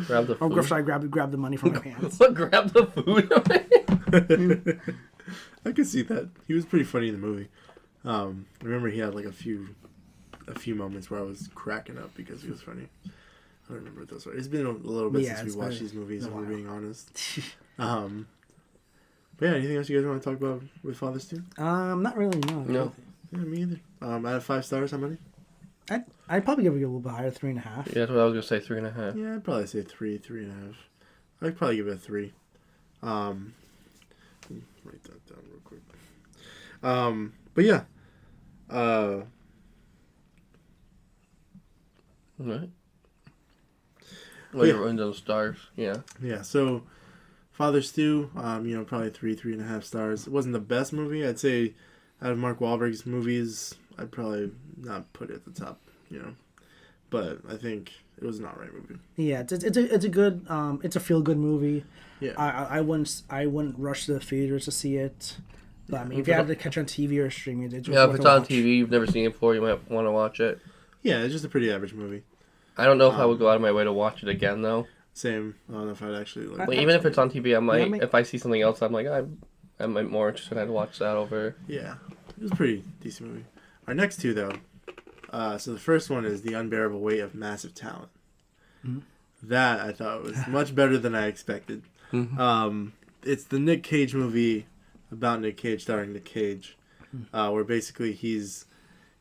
[SPEAKER 1] Grab the food.
[SPEAKER 3] Or sorry, grab the money from my pants.
[SPEAKER 1] Grab the food.
[SPEAKER 2] I could see that. He was pretty funny in the movie. I remember he had like a few moments where I was cracking up because he was funny. I don't remember what those were. It's been a little bit since we watched these movies, if we're being honest. But yeah, anything else you guys want to talk about with Father Stu?
[SPEAKER 3] Not really. No.
[SPEAKER 2] Yeah, me either. Out of 5 stars, how many?
[SPEAKER 3] I'd probably give it a little bit higher, 3.5.
[SPEAKER 1] Yeah, that's what I was gonna say. 3.5.
[SPEAKER 2] Yeah, I'd probably say 3.5. I'd probably give it a 3. Write that down real quick. But yeah.
[SPEAKER 1] Alright. Well, you're in those stars. Yeah.
[SPEAKER 2] Yeah, so Father Stu, probably 3.5 stars. It wasn't the best movie. I'd say out of Mark Wahlberg's movies, I'd probably not put it at the top, But I think it was an alright movie.
[SPEAKER 3] Yeah, it's a good it's a feel good movie.
[SPEAKER 2] Yeah.
[SPEAKER 3] I wouldn't rush to the theaters to see it. But I mean, if you have to catch on TV or streaming, it's
[SPEAKER 1] if it's on TV, you've never seen it before, you might want to watch it.
[SPEAKER 2] Yeah, it's just a pretty average movie.
[SPEAKER 1] I don't know if I would go out of my way to watch it again, though.
[SPEAKER 2] Same. I don't know if I'd actually like.
[SPEAKER 1] Well, even if it's on TV, I might. If I see something else, I'm like, I might more interested. I'd watch that over.
[SPEAKER 2] Yeah, it was a pretty decent movie. Our next two, though. So the first one is The Unbearable Weight of Massive Talent. Mm-hmm. That I thought was much better than I expected. Mm-hmm. It's the Nick Cage movie about Nick Cage, starring Nick Cage, where basically he's,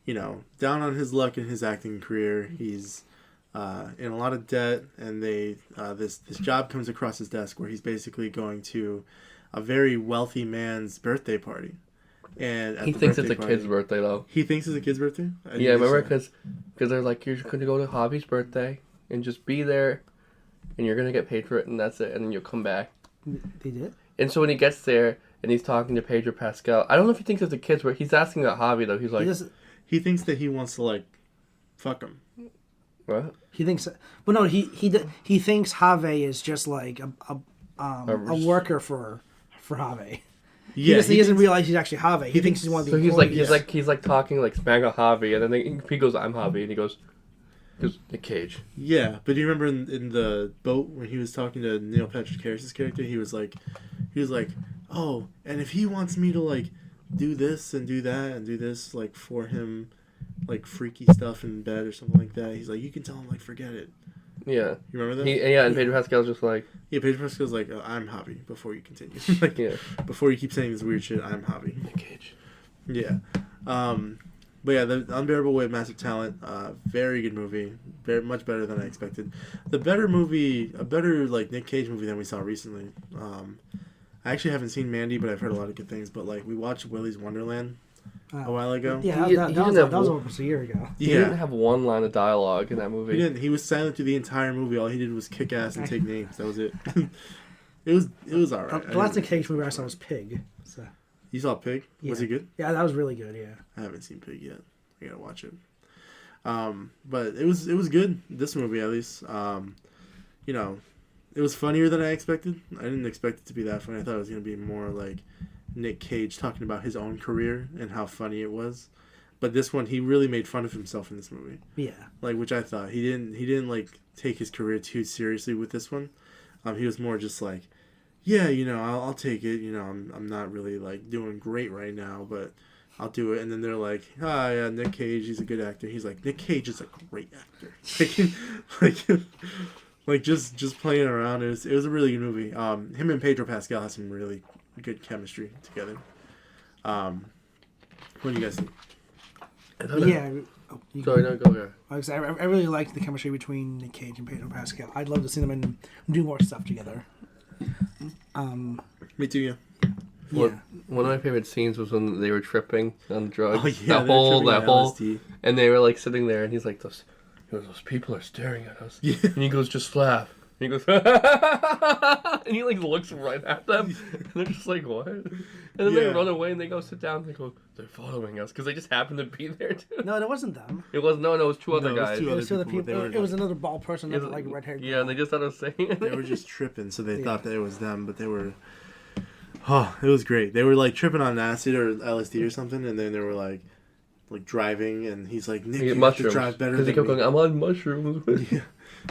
[SPEAKER 2] down on his luck in his acting career. He's in a lot of debt, and this job comes across his desk where he's basically going to a very wealthy man's birthday party. And
[SPEAKER 1] he thinks it's a kid's birthday, though.
[SPEAKER 2] He thinks it's a kid's birthday?
[SPEAKER 1] Yeah, remember? Because they're like, you're going to go to Hobby's birthday and just be there, and you're going to get paid for it, and that's it, and then you'll come back.
[SPEAKER 3] They did?
[SPEAKER 1] And so when he gets there, and he's talking to Pedro Pascal, I don't know if he thinks it's a kid's birthday. He's asking about Hobby, though. He's like...
[SPEAKER 2] He thinks that he wants to, like, fuck him.
[SPEAKER 1] What?
[SPEAKER 3] He thinks... Well, no, he thinks Javi is just like a worker for Javi.
[SPEAKER 2] Yeah,
[SPEAKER 3] he doesn't realize he's actually Javi. He thinks he's one of the employees.
[SPEAKER 1] So he's like talking like smack a Javi, and then he goes, "I'm Javi," and he goes, Because Nick Cage.
[SPEAKER 2] Yeah, but do you remember in the boat when he was talking to Neil Patrick Harris's character? He was like, oh, and if he wants me to like do this and do that and do this like for him, like freaky stuff in bed or something like that, he's like, you can tell him like forget it.
[SPEAKER 1] Yeah.
[SPEAKER 2] You remember that?
[SPEAKER 1] And Pedro Pascal's just like...
[SPEAKER 2] Yeah, Pedro Pascal's like, I'm Javi, before you continue. Like,
[SPEAKER 1] yeah.
[SPEAKER 2] Before you keep saying this weird shit, I'm Javi.
[SPEAKER 1] Nick Cage.
[SPEAKER 2] Yeah. But yeah, The Unbearable Weight of Massive Talent, very good movie. Very much better than I expected. A better like Nick Cage movie than we saw recently. I actually haven't seen Mandy, but I've heard a lot of good things. But like we watched Willy's Wonderland a while ago.
[SPEAKER 3] Yeah, that was almost a year ago.
[SPEAKER 1] He didn't have one line of dialogue in that movie.
[SPEAKER 2] He didn't. He was silent through the entire movie. All he did was kick ass and take names. That was it. It was alright.
[SPEAKER 3] The last Nick Cage movie I saw was Pig. So.
[SPEAKER 2] You saw Pig?
[SPEAKER 3] Yeah.
[SPEAKER 2] Was he good?
[SPEAKER 3] Yeah, that was really good. Yeah.
[SPEAKER 2] I haven't seen Pig yet. I gotta watch it. But it was good. This movie at least. You know, it was funnier than I expected. I didn't expect it to be that funny. I thought it was gonna be more like Nick Cage talking about his own career and how funny it was. But this one, he really made fun of himself in this movie.
[SPEAKER 3] Yeah.
[SPEAKER 2] Like, which I thought he didn't like take his career too seriously with this one. He was more just like, yeah, you know, I'll take it. You know, I'm not really like doing great right now, but I'll do it. And then they're like, yeah, Nick Cage, he's a good actor. He's like, Nick Cage is a great actor. like just playing around. It was a really good movie. Him and Pedro Pascal has some really good chemistry together. What do you guys think?
[SPEAKER 3] Yeah.
[SPEAKER 1] Sorry, no, go ahead.
[SPEAKER 3] I really liked the chemistry between Nick Cage and Pedro Pascal. I'd love to see them do more stuff together.
[SPEAKER 2] Me too, yeah.
[SPEAKER 1] One of my favorite scenes was when they were tripping on drugs.
[SPEAKER 2] Oh, yeah,
[SPEAKER 1] that whole,
[SPEAKER 2] LSD.
[SPEAKER 1] and they were like sitting there, and he's like, those people are staring at us.
[SPEAKER 2] Yeah.
[SPEAKER 1] And he goes, just laugh. And he goes, and he like looks right at them, and they're just like, what? And then they run away, and they go sit down, and they go, they're following us, because they just happen to be there too.
[SPEAKER 3] No, it wasn't them.
[SPEAKER 1] It was, no, it was two other guys.
[SPEAKER 3] It was two other people. It was another bald person with like red hair.
[SPEAKER 1] Yeah, and they just started saying it.
[SPEAKER 2] They were just tripping, so they thought that it was them, but they were... Oh, it was great. They were like tripping on acid or LSD or something, and then they were like driving, and he's like, Nick, you have to drive better than me. Because he kept going,
[SPEAKER 1] I'm on mushrooms.
[SPEAKER 2] Yeah.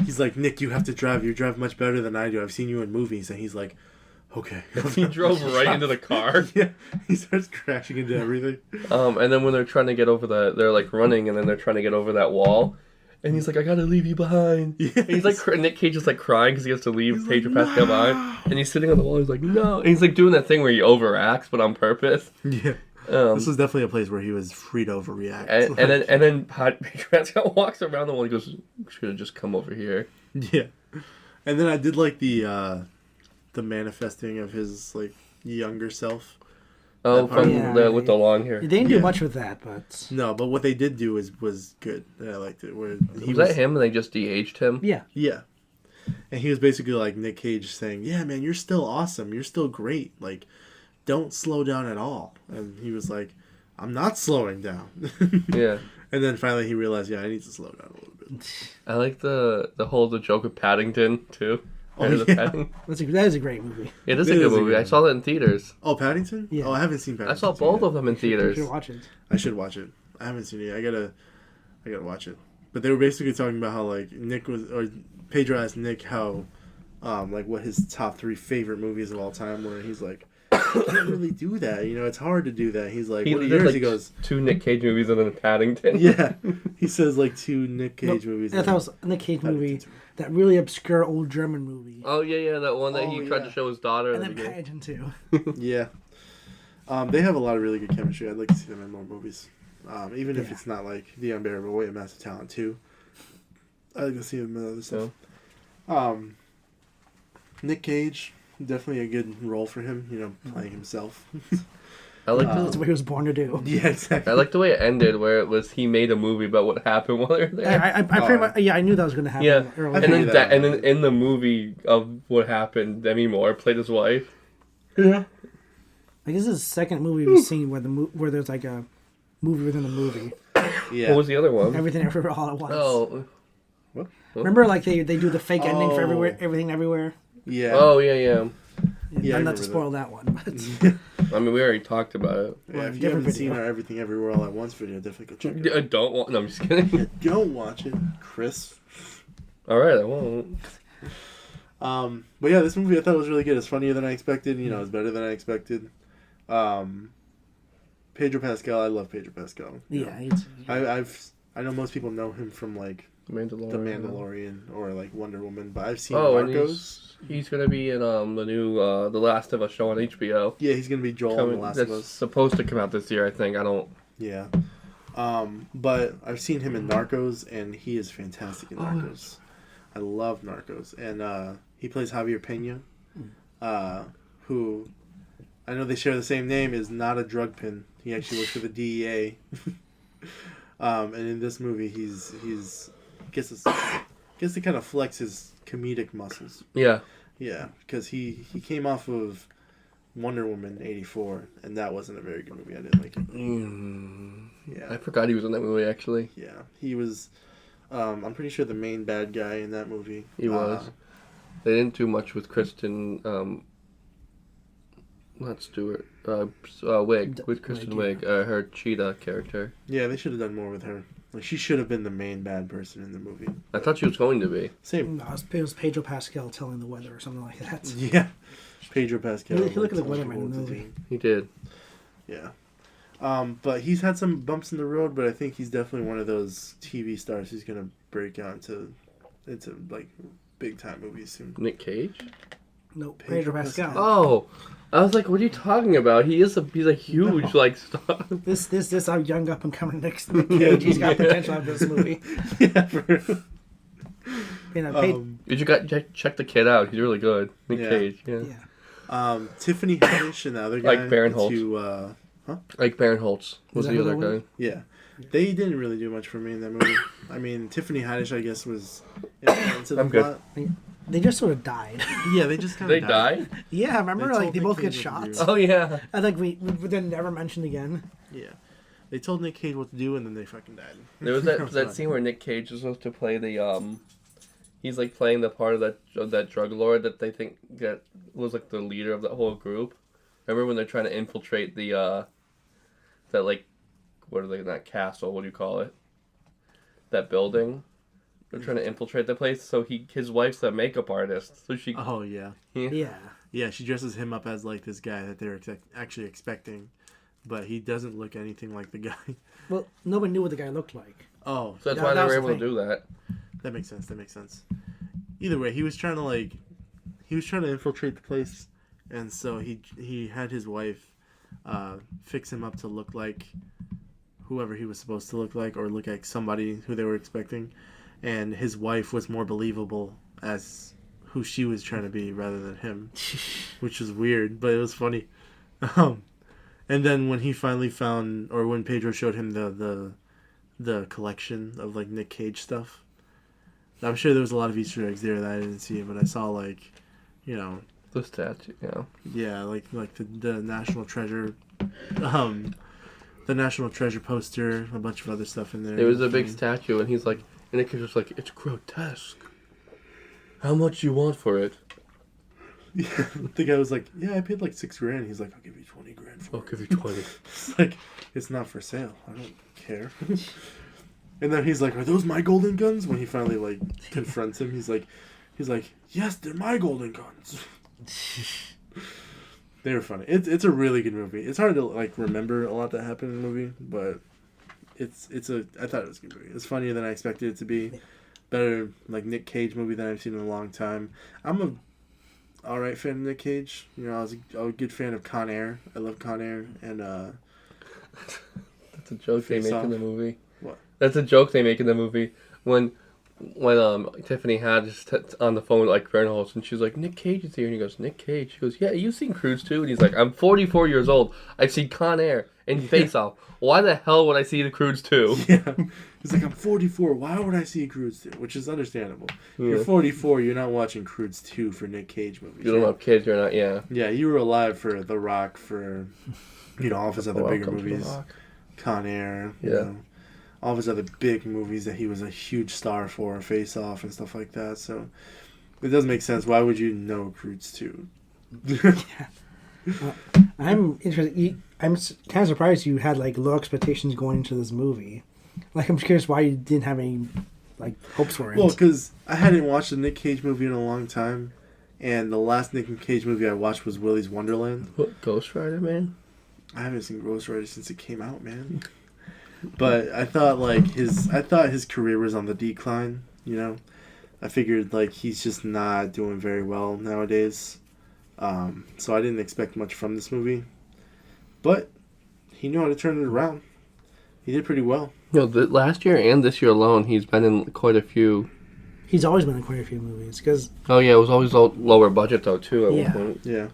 [SPEAKER 2] He's like, Nick, you have to drive. You drive much better than I do. I've seen you in movies. And he's like, okay.
[SPEAKER 1] He drove right into the car.
[SPEAKER 2] Yeah. He starts crashing into everything.
[SPEAKER 1] And then when they're trying to get over they're like running, and then they're trying to get over that wall. And he's like, I gotta leave you behind. Yes. And he's like, Nick Cage is like crying because he has to leave Pedro Pascal behind. And he's sitting on the wall. He's like, no. And he's like doing that thing where he overacts, but on purpose.
[SPEAKER 2] Yeah. This was definitely a place where he was free to overreact.
[SPEAKER 1] And then Pedro Pascal walks around the wall. And he goes, should have just come over here.
[SPEAKER 2] Yeah. And then I did like the manifesting of his like younger self.
[SPEAKER 1] Oh, with the long hair.
[SPEAKER 3] They didn't do much with that, but
[SPEAKER 2] no. But what they did do was good. I liked it. Where
[SPEAKER 1] was that him? And they just de-aged him.
[SPEAKER 3] Yeah.
[SPEAKER 2] Yeah. And he was basically like Nick Cage saying, "Yeah, man, you're still awesome. You're still great. Like, don't slow down at all." And he was like, "I'm not slowing down."
[SPEAKER 1] Yeah.
[SPEAKER 2] And then finally he realized, yeah, I need to slow down a little bit.
[SPEAKER 1] I like the joke of Paddington too.
[SPEAKER 2] Oh, yeah.
[SPEAKER 3] That is a great movie.
[SPEAKER 1] It is a good movie. I saw that in theaters.
[SPEAKER 2] Oh, Paddington?
[SPEAKER 3] Yeah.
[SPEAKER 2] Oh, I haven't seen Paddington.
[SPEAKER 1] I saw both of them in theaters.
[SPEAKER 3] You should watch it.
[SPEAKER 2] I should watch it. I haven't seen it. I gotta watch it. But they were basically talking about how like Pedro asked Nick how, like what his top 3 favorite movies of all time were, and he's like, I can't really do that. You know, it's hard to do that. He's like, what are yours?
[SPEAKER 1] Like
[SPEAKER 2] he goes,
[SPEAKER 1] 2 Nick Cage movies and then Paddington.
[SPEAKER 2] Yeah. He says like 2 Nick Cage movies.
[SPEAKER 3] I thought it was a Nick Cage movie. That really obscure old German movie.
[SPEAKER 1] Oh yeah, that one that he tried to show his daughter.
[SPEAKER 3] And then Paddington too.
[SPEAKER 2] Yeah. They have a lot of really good chemistry. I'd like to see them in more movies. Even if it's not like The Unbearable Weight of Massive Talent 2. I'd like to see them in other stuff. Yeah. Nick Cage, definitely a good role for him, you know, playing himself.
[SPEAKER 1] I like
[SPEAKER 3] that's what he was born to do.
[SPEAKER 2] Yeah, exactly.
[SPEAKER 1] I like the way it ended, where it was he made a movie about what happened while they were there.
[SPEAKER 3] I pretty much, I knew that was going to happen.
[SPEAKER 1] Yeah,
[SPEAKER 3] early.
[SPEAKER 1] and then in the movie of what happened, Demi Moore played his wife.
[SPEAKER 2] Yeah.
[SPEAKER 3] I guess this is the second movie we've seen where there's like a movie within a movie.
[SPEAKER 2] Yeah.
[SPEAKER 1] What was the other one?
[SPEAKER 3] Everything Everywhere All at Once.
[SPEAKER 1] Oh.
[SPEAKER 2] What?
[SPEAKER 3] Remember, like they do the fake ending for Everything Everywhere.
[SPEAKER 2] Yeah.
[SPEAKER 1] Oh yeah.
[SPEAKER 3] Not to spoil that one, but
[SPEAKER 1] I mean, we already talked about it.
[SPEAKER 2] Yeah, if you haven't seen our Everything Everywhere All at Once video, definitely go check it out.
[SPEAKER 1] I don't want. No, I'm just kidding.
[SPEAKER 2] Yeah, don't watch it, Chris.
[SPEAKER 1] All right, I won't.
[SPEAKER 2] But yeah, this movie I thought was really good. It's funnier than I expected. You know, it's better than I expected. Pedro Pascal, I love Pedro Pascal.
[SPEAKER 3] Yeah,
[SPEAKER 2] I know most people know him from like The Mandalorian or like Wonder Woman, but I've seen Narcos.
[SPEAKER 1] He's gonna be in the new The Last of Us show on HBO.
[SPEAKER 2] Yeah, he's gonna be Joel in The Last of Us.
[SPEAKER 1] That's supposed to come out this year, I think. I don't.
[SPEAKER 2] Yeah, but I've seen him in Narcos, and he is fantastic in Narcos. I love Narcos, and he plays Javier Pena, who I know they share the same name. Is not a drug pin. He actually works for the DEA. And in this movie, he's gets to kind of flex his comedic muscles.
[SPEAKER 1] Yeah.
[SPEAKER 2] Yeah, because he came off of Wonder Woman '84, and that wasn't a very good movie. I didn't like it. Yeah,
[SPEAKER 1] I forgot he was in that movie actually.
[SPEAKER 2] Yeah, he was. I'm pretty sure the main bad guy in that movie.
[SPEAKER 1] He was. They didn't do much with Kristen. Not Stewart. Wiig with Kristen Wiig. Her cheetah character.
[SPEAKER 2] Yeah, they should have done more with her. Like she should have been the main bad person in the movie.
[SPEAKER 1] I thought she was going to be.
[SPEAKER 2] Same.
[SPEAKER 3] No, it was Pedro Pascal telling the weather or something like that.
[SPEAKER 2] Yeah, Pedro Pascal.
[SPEAKER 3] He looked at the weatherman in the movie.
[SPEAKER 1] He did.
[SPEAKER 2] Yeah. But he's had some bumps in the road, but I think he's definitely one of those TV stars who's gonna break out into like big time movies soon.
[SPEAKER 1] Nick Cage?
[SPEAKER 3] No, Pedro Pascal.
[SPEAKER 1] Oh, I was like, what are you talking about? He's a huge like star.
[SPEAKER 3] This our young up and coming Nick Cage. He's got potential after this movie.
[SPEAKER 2] Yeah. For...
[SPEAKER 1] You check the kid out. He's really good. Nick Cage. Yeah.
[SPEAKER 2] Tiffany Haddish and the other guy.
[SPEAKER 1] Like Barinholtz. Like Barinholtz was the other guy.
[SPEAKER 2] Yeah. They didn't really do much for me in that movie. I mean, Tiffany Haddish, I guess, was important to the plot.
[SPEAKER 3] They just sort of died.
[SPEAKER 2] Yeah, they just kind of
[SPEAKER 1] died.
[SPEAKER 3] Yeah, remember, they both get shot.
[SPEAKER 1] Oh, yeah.
[SPEAKER 3] I think we then never mentioned again.
[SPEAKER 2] Yeah. They told Nick Cage what to do, and then they fucking died.
[SPEAKER 1] There was that scene where Nick Cage was supposed to play the, he's, like, playing the part of that drug lord that they think that was, like, the leader of that whole group. Remember when they're trying to infiltrate the, that, like, what are they, that castle, what do you call it? That building? They're trying to infiltrate the place, so his wife's a makeup artist, so she...
[SPEAKER 2] Oh, yeah. Yeah, she dresses him up as, like, this guy that they're actually expecting, but he doesn't look anything like the guy.
[SPEAKER 3] Well, nobody knew what the guy looked like.
[SPEAKER 2] Oh.
[SPEAKER 1] So that's why they were able to do that.
[SPEAKER 2] That makes sense. Either way, he was trying to infiltrate the place, and so he had his wife fix him up to look like whoever he was supposed to look like, or look like somebody who they were expecting. And his wife was more believable as who she was trying to be rather than him, which was weird, but it was funny. And then when he finally found, or when Pedro showed him the collection of like Nick Cage stuff, I'm sure there was a lot of Easter eggs there that I didn't see, but I saw like, you know,
[SPEAKER 1] the statue,
[SPEAKER 2] yeah, like the National Treasure, the National Treasure poster, a bunch of other stuff in there.
[SPEAKER 1] There was a big statue, and he's like. And Nick Cage was like, it's grotesque. How much do you want for it?
[SPEAKER 2] Yeah, the guy was like, yeah, I paid like $6,000. He's like, I'll give you $20,000 for it.
[SPEAKER 1] I'll give you 20.
[SPEAKER 2] It's like, it's not for sale. I don't care. And then he's like, are those my golden guns? When he finally like confronts him, he's like, yes, they're my golden guns. They were funny. It's a really good movie. It's hard to like remember a lot that happened in the movie, but I thought it was a good movie. It's funnier than I expected it to be. Better, like, Nick Cage movie than I've seen in a long time. I'm a alright fan of Nick Cage. You know, I was a good fan of Con Air. I love Con Air. And,
[SPEAKER 1] That's a joke they make in the movie.
[SPEAKER 2] What?
[SPEAKER 1] That's a joke they make in the movie. When Tiffany had just on the phone with, like, Barinholtz, and she's like, Nick Cage is here. And he goes, Nick Cage? She goes, yeah, you've seen Cruise too? And he's like, I'm 44 years old. I've seen Con Air and Face Off. Why the hell would I see the Cruise 2?
[SPEAKER 2] Yeah. He's like, I'm 44. Why would I see Cruise 2? Which is understandable. Yeah. You're 44. You're not watching Cruise 2 for Nick Cage movies.
[SPEAKER 1] You don't have kids. You're not, yeah.
[SPEAKER 2] Yeah, you were alive for The Rock, for, you know, all of his other bigger movies. Con Air.
[SPEAKER 1] Yeah.
[SPEAKER 2] You know, all of his other big movies that he was a huge star for, Face Off and stuff like that. So it does make sense. Why would you know Cruise 2?
[SPEAKER 3] Yeah. I'm interested. I'm kind of surprised you had like low expectations going into this movie. Like, I'm curious why you didn't have any like hopes for it.
[SPEAKER 2] Well, because I hadn't watched a Nick Cage movie in a long time, and the last Nick Cage movie I watched was Willy's Wonderland.
[SPEAKER 1] What, Ghost Rider, man?
[SPEAKER 2] I haven't seen Ghost Rider since it came out, man. But I thought his career was on the decline. You know, I figured like he's just not doing very well nowadays. So I didn't expect much from this movie, but he knew how to turn it around. He did pretty well.
[SPEAKER 1] You know, last year and this year alone, he's been in quite a few.
[SPEAKER 3] He's always been in quite a few movies because.
[SPEAKER 1] Oh yeah, it was always lower budget though too. At one point.
[SPEAKER 2] Yeah,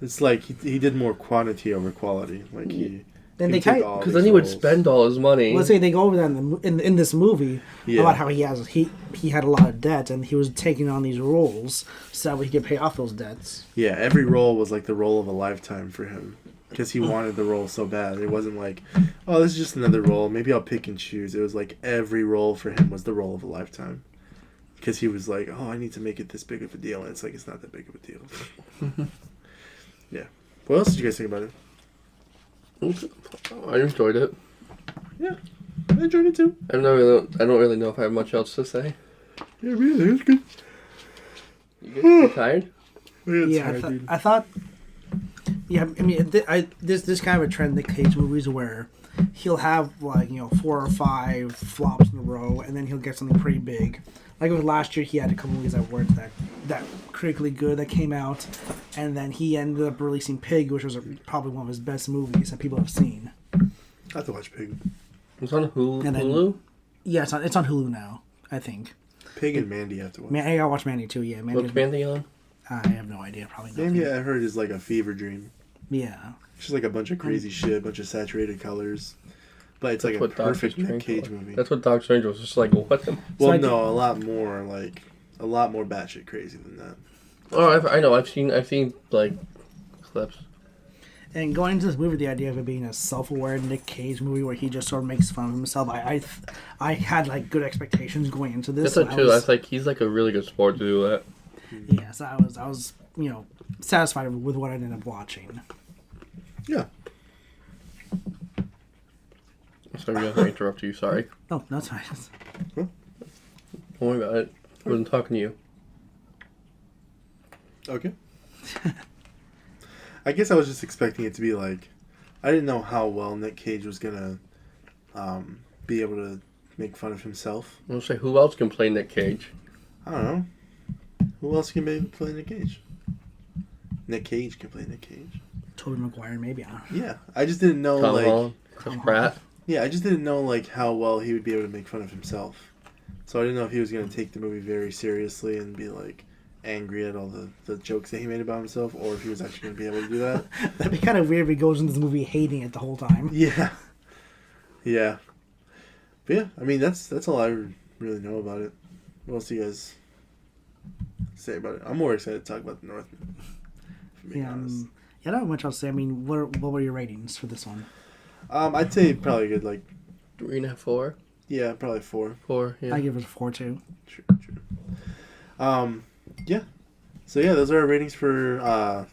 [SPEAKER 2] it's like he did more quantity over quality. Like he.
[SPEAKER 3] Then they
[SPEAKER 1] because then he would spend all his money.
[SPEAKER 3] Let's say they go over that in this movie about how he had a lot of debt and he was taking on these roles so that he could pay off those debts.
[SPEAKER 2] Yeah, every role was like the role of a lifetime for him because he wanted the role so bad. It wasn't like, oh, this is just another role. Maybe I'll pick and choose. It was like every role for him was the role of a lifetime because he was like, oh, I need to make it this big of a deal, and it's like it's not that big of a deal. Yeah. What else did you guys think about it?
[SPEAKER 1] I enjoyed it.
[SPEAKER 2] Yeah, I enjoyed it too.
[SPEAKER 1] I don't really know if I have much else to say.
[SPEAKER 2] Yeah, really, it was good.
[SPEAKER 1] You tired?
[SPEAKER 3] Yeah, I thought. Yeah, I mean, this kind of a trend that Cage movies where he'll have like 4 or 5 flops in a row, and then he'll get something pretty big. Like with last year, he had a couple movies that weren't that critically good that came out, and then he ended up releasing Pig, which was probably one of his best movies that people have seen.
[SPEAKER 2] I have to watch Pig.
[SPEAKER 1] It's on Hulu.
[SPEAKER 3] Yeah, it's on Hulu now, I think.
[SPEAKER 2] Pig and Mandy I have to watch.
[SPEAKER 3] I gotta watch Mandy too. Yeah,
[SPEAKER 1] What's Mandy on?
[SPEAKER 3] I have no idea. Probably nothing.
[SPEAKER 2] Mandy, I heard, is like a fever dream.
[SPEAKER 3] Yeah.
[SPEAKER 2] It's just like a bunch of crazy shit, a bunch of saturated colors. But it's like a perfect Nick Cage movie.
[SPEAKER 1] That's what Doctor Strange was just like. What?
[SPEAKER 2] Well, no, a lot more batshit crazy than that.
[SPEAKER 1] Oh, I know. I've seen like clips.
[SPEAKER 3] And going into this movie, the idea of it being a self-aware Nick Cage movie where he just sort of makes fun of himself, I had like good expectations going into this.
[SPEAKER 1] That's too. I was like, he's like a really good sport to do that.
[SPEAKER 3] Yeah, so I was satisfied with what I ended up watching.
[SPEAKER 2] Yeah.
[SPEAKER 1] Sorry, I interrupt you. Sorry.
[SPEAKER 3] Oh, no, it's fine.
[SPEAKER 1] Don't worry about it. I wasn't talking to you.
[SPEAKER 2] Okay. I guess I was just expecting it to be like, I didn't know how well Nick Cage was gonna be able to make fun of himself.
[SPEAKER 1] I was say, who else can play Nick Cage?
[SPEAKER 2] I don't know. Who else can play Nick Cage? Nick Cage can play Nick Cage.
[SPEAKER 3] Tobey Maguire, maybe. I don't know.
[SPEAKER 2] Yeah, I just didn't know
[SPEAKER 1] Tom Holland, Chris Pratt.
[SPEAKER 2] Yeah, I just didn't know like how well he would be able to make fun of himself. So I didn't know if he was gonna take the movie very seriously and be like angry at all the jokes that he made about himself, or if he was actually gonna be able to do that.
[SPEAKER 3] That'd be kind of weird if he goes into this movie hating it the whole time.
[SPEAKER 2] Yeah. Yeah. But yeah, I mean that's all I really know about it. What else do you guys say about it? I'm more excited to talk about the Northman.
[SPEAKER 3] Yeah, I don't have much else to say. I mean, what were your ratings for this one?
[SPEAKER 2] I'd say probably a good
[SPEAKER 1] 3.5, 4.
[SPEAKER 2] Yeah, probably 4.
[SPEAKER 1] 4. Yeah.
[SPEAKER 3] I give it a 4 too.
[SPEAKER 2] True. Yeah. So yeah, those are our ratings for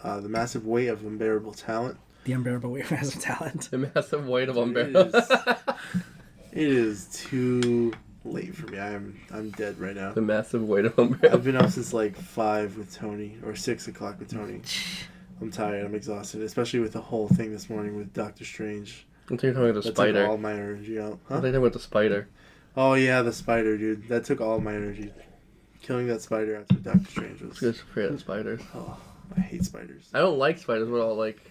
[SPEAKER 2] the massive weight of unbearable talent.
[SPEAKER 3] The unbearable weight of massive talent.
[SPEAKER 1] The massive weight of unbearable.
[SPEAKER 2] It is too late for me. I'm dead right now.
[SPEAKER 1] The massive weight of unbearable.
[SPEAKER 2] I've been up since 5 with Tony, or 6 o'clock with Tony. I'm tired. I'm exhausted, especially with the whole thing this morning with Doctor Strange.
[SPEAKER 1] I think you're talking about the spider.
[SPEAKER 2] Took all my energy out. Huh?
[SPEAKER 1] I think about the spider.
[SPEAKER 2] Oh yeah, the spider, dude. That took all my energy. Killing that spider after Doctor Strange was.
[SPEAKER 1] Just afraid of spiders.
[SPEAKER 2] Oh, I hate spiders.
[SPEAKER 1] I don't like spiders, but I'll like.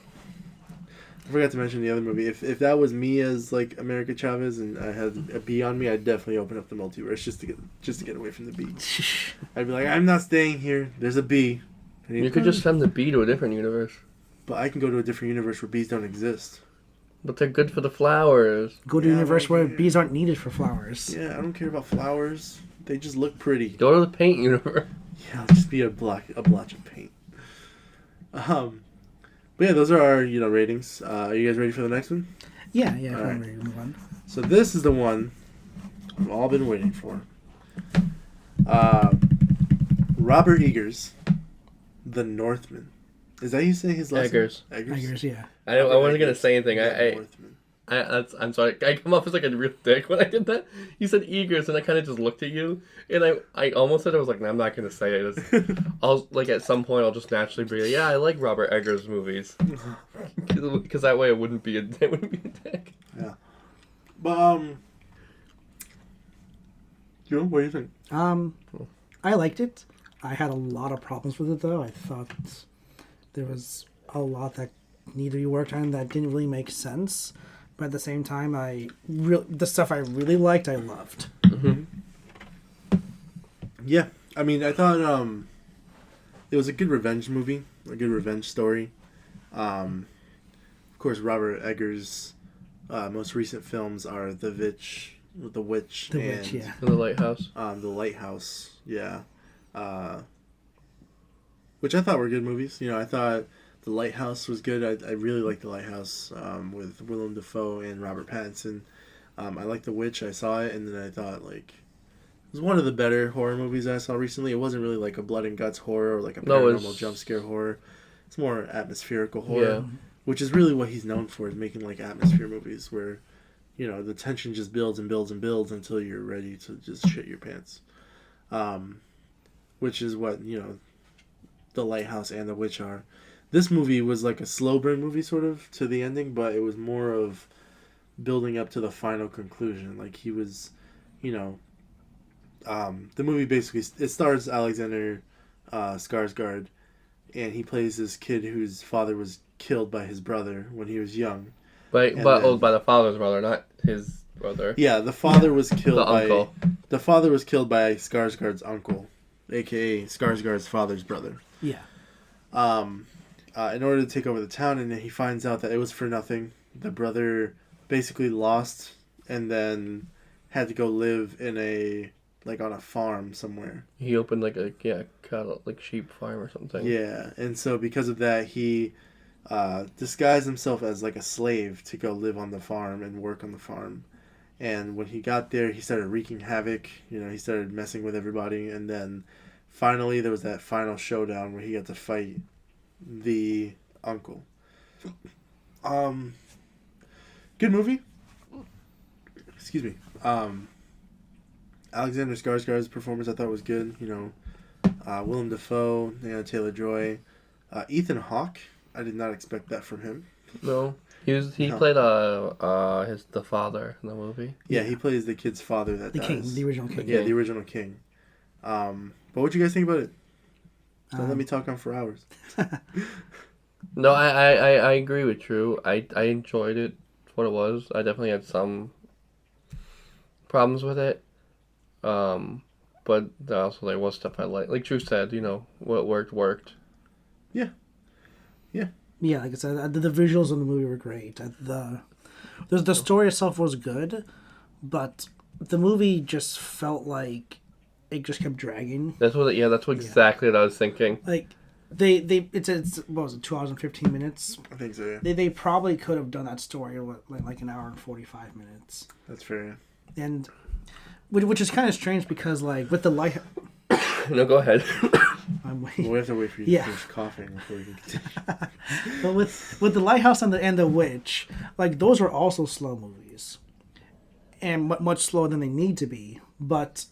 [SPEAKER 2] I forgot to mention the other movie. If that was me as America Chavez and I had a bee on me, I'd definitely open up the multiverse just to get away from the bee. I'd be like, I'm not staying here. There's a bee.
[SPEAKER 1] You could just send the bee to a different universe.
[SPEAKER 2] But I can go to a different universe where bees don't exist.
[SPEAKER 1] But they're good for the flowers.
[SPEAKER 3] Go to a universe where bees aren't needed for flowers.
[SPEAKER 2] Yeah, I don't care about flowers. They just look pretty.
[SPEAKER 1] Go to the paint universe.
[SPEAKER 2] Yeah, I'll just be a blotch of paint. But yeah, those are our ratings. Are you guys ready for the next one?
[SPEAKER 3] Yeah,
[SPEAKER 2] All
[SPEAKER 3] I'm
[SPEAKER 2] right.
[SPEAKER 3] ready to move on.
[SPEAKER 2] So this is the one we've all been waiting for. Robert Eggers, The Northman. Is that you say his last
[SPEAKER 1] Eggers.
[SPEAKER 2] name?
[SPEAKER 3] Eggers, yeah.
[SPEAKER 1] I wasn't gonna say anything.
[SPEAKER 2] Northman.
[SPEAKER 1] I'm sorry. I come off as like a real dick when I did that. You said Eggers, and I kind of just looked at you, and I almost said I was like, nah, I'm not gonna say it. I'll like at some point I'll just naturally be like, yeah, I like Robert Eggers movies, because that way it wouldn't be a dick.
[SPEAKER 2] Yeah. But Joe, what do you think?
[SPEAKER 3] I liked it. I had a lot of problems with it though. I thought there was a lot that needed to be worked on that didn't really make sense. But at the same time, the stuff I really liked, I loved.
[SPEAKER 1] Mm-hmm.
[SPEAKER 2] Yeah, I mean, I thought it was a good revenge movie, a good revenge story. Of course, Robert Eggers' most recent films are The Witch, and
[SPEAKER 3] The Witch, yeah.
[SPEAKER 1] The Lighthouse.
[SPEAKER 2] The Lighthouse, yeah. Which I thought were good movies. You know, I thought The Lighthouse was good. I really liked The Lighthouse with Willem Dafoe and Robert Pattinson. I liked The Witch. I saw it, and then I thought, like, it was one of the better horror movies I saw recently. It wasn't really like a blood and guts horror or like a paranormal jump scare horror. It's more atmospherical horror, which is really what he's known for, is making like atmosphere movies where, you know, the tension just builds and builds and builds until you're ready to just shit your pants. Which is what, you know, The Lighthouse and The Witch are. This movie was like a slow burn movie sort of to the ending, but it was more of building up to the final conclusion. Like he was, you know, the movie basically, it stars Alexander Skarsgård, and he plays this kid whose father was killed by his brother when he was young.
[SPEAKER 1] By the father's brother, not his brother.
[SPEAKER 2] Yeah, the father was killed
[SPEAKER 1] the
[SPEAKER 2] by
[SPEAKER 1] uncle.
[SPEAKER 2] The father was killed by Skarsgård's uncle, aka Skarsgård's father's brother.
[SPEAKER 3] Yeah.
[SPEAKER 2] In order to take over the town, and he finds out that it was for nothing. The brother basically lost, and then had to go live in on a farm somewhere.
[SPEAKER 1] He opened like a cattle, like sheep farm or something.
[SPEAKER 2] Yeah, and so because of that, he disguised himself as like a slave to go live on the farm and work on the farm. And when he got there, he started wreaking havoc. You know, he started messing with everybody, and then finally there was that final showdown where he got to fight the uncle. Good movie. Excuse me. Alexander Skarsgård's performance I thought was good. You know, Willem Dafoe, Anna Taylor-Joy, Ethan Hawke. I did not expect that from him.
[SPEAKER 1] No, he played the father in the movie.
[SPEAKER 2] Yeah, he plays the kid's father that dies.
[SPEAKER 3] King, the original king.
[SPEAKER 2] Yeah, the original king. But what you guys think about it? Don't let me talk on for hours.
[SPEAKER 1] No, I agree with Drew. I enjoyed it for what it was. I definitely had some problems with it. But also there was stuff I liked. Like Drew said, you know, what worked.
[SPEAKER 2] Yeah. Yeah.
[SPEAKER 3] Yeah, like I said, the visuals in the movie were great. The story itself was good, but the movie just felt like it just kept dragging.
[SPEAKER 1] That's exactly what I was thinking.
[SPEAKER 3] Like it's what was it, 2 hours and 15 minutes?
[SPEAKER 2] I think so, yeah.
[SPEAKER 3] They probably could have done that story in like an hour and 45 minutes.
[SPEAKER 2] That's fair.
[SPEAKER 3] And which is kind of strange because like with the light.
[SPEAKER 1] No, go ahead.
[SPEAKER 3] I'm waiting.
[SPEAKER 2] We have to wait for you to finish coughing before we can continue.
[SPEAKER 3] But with the Lighthouse and the Witch, like those were also slow movies, and much slower than they need to be. But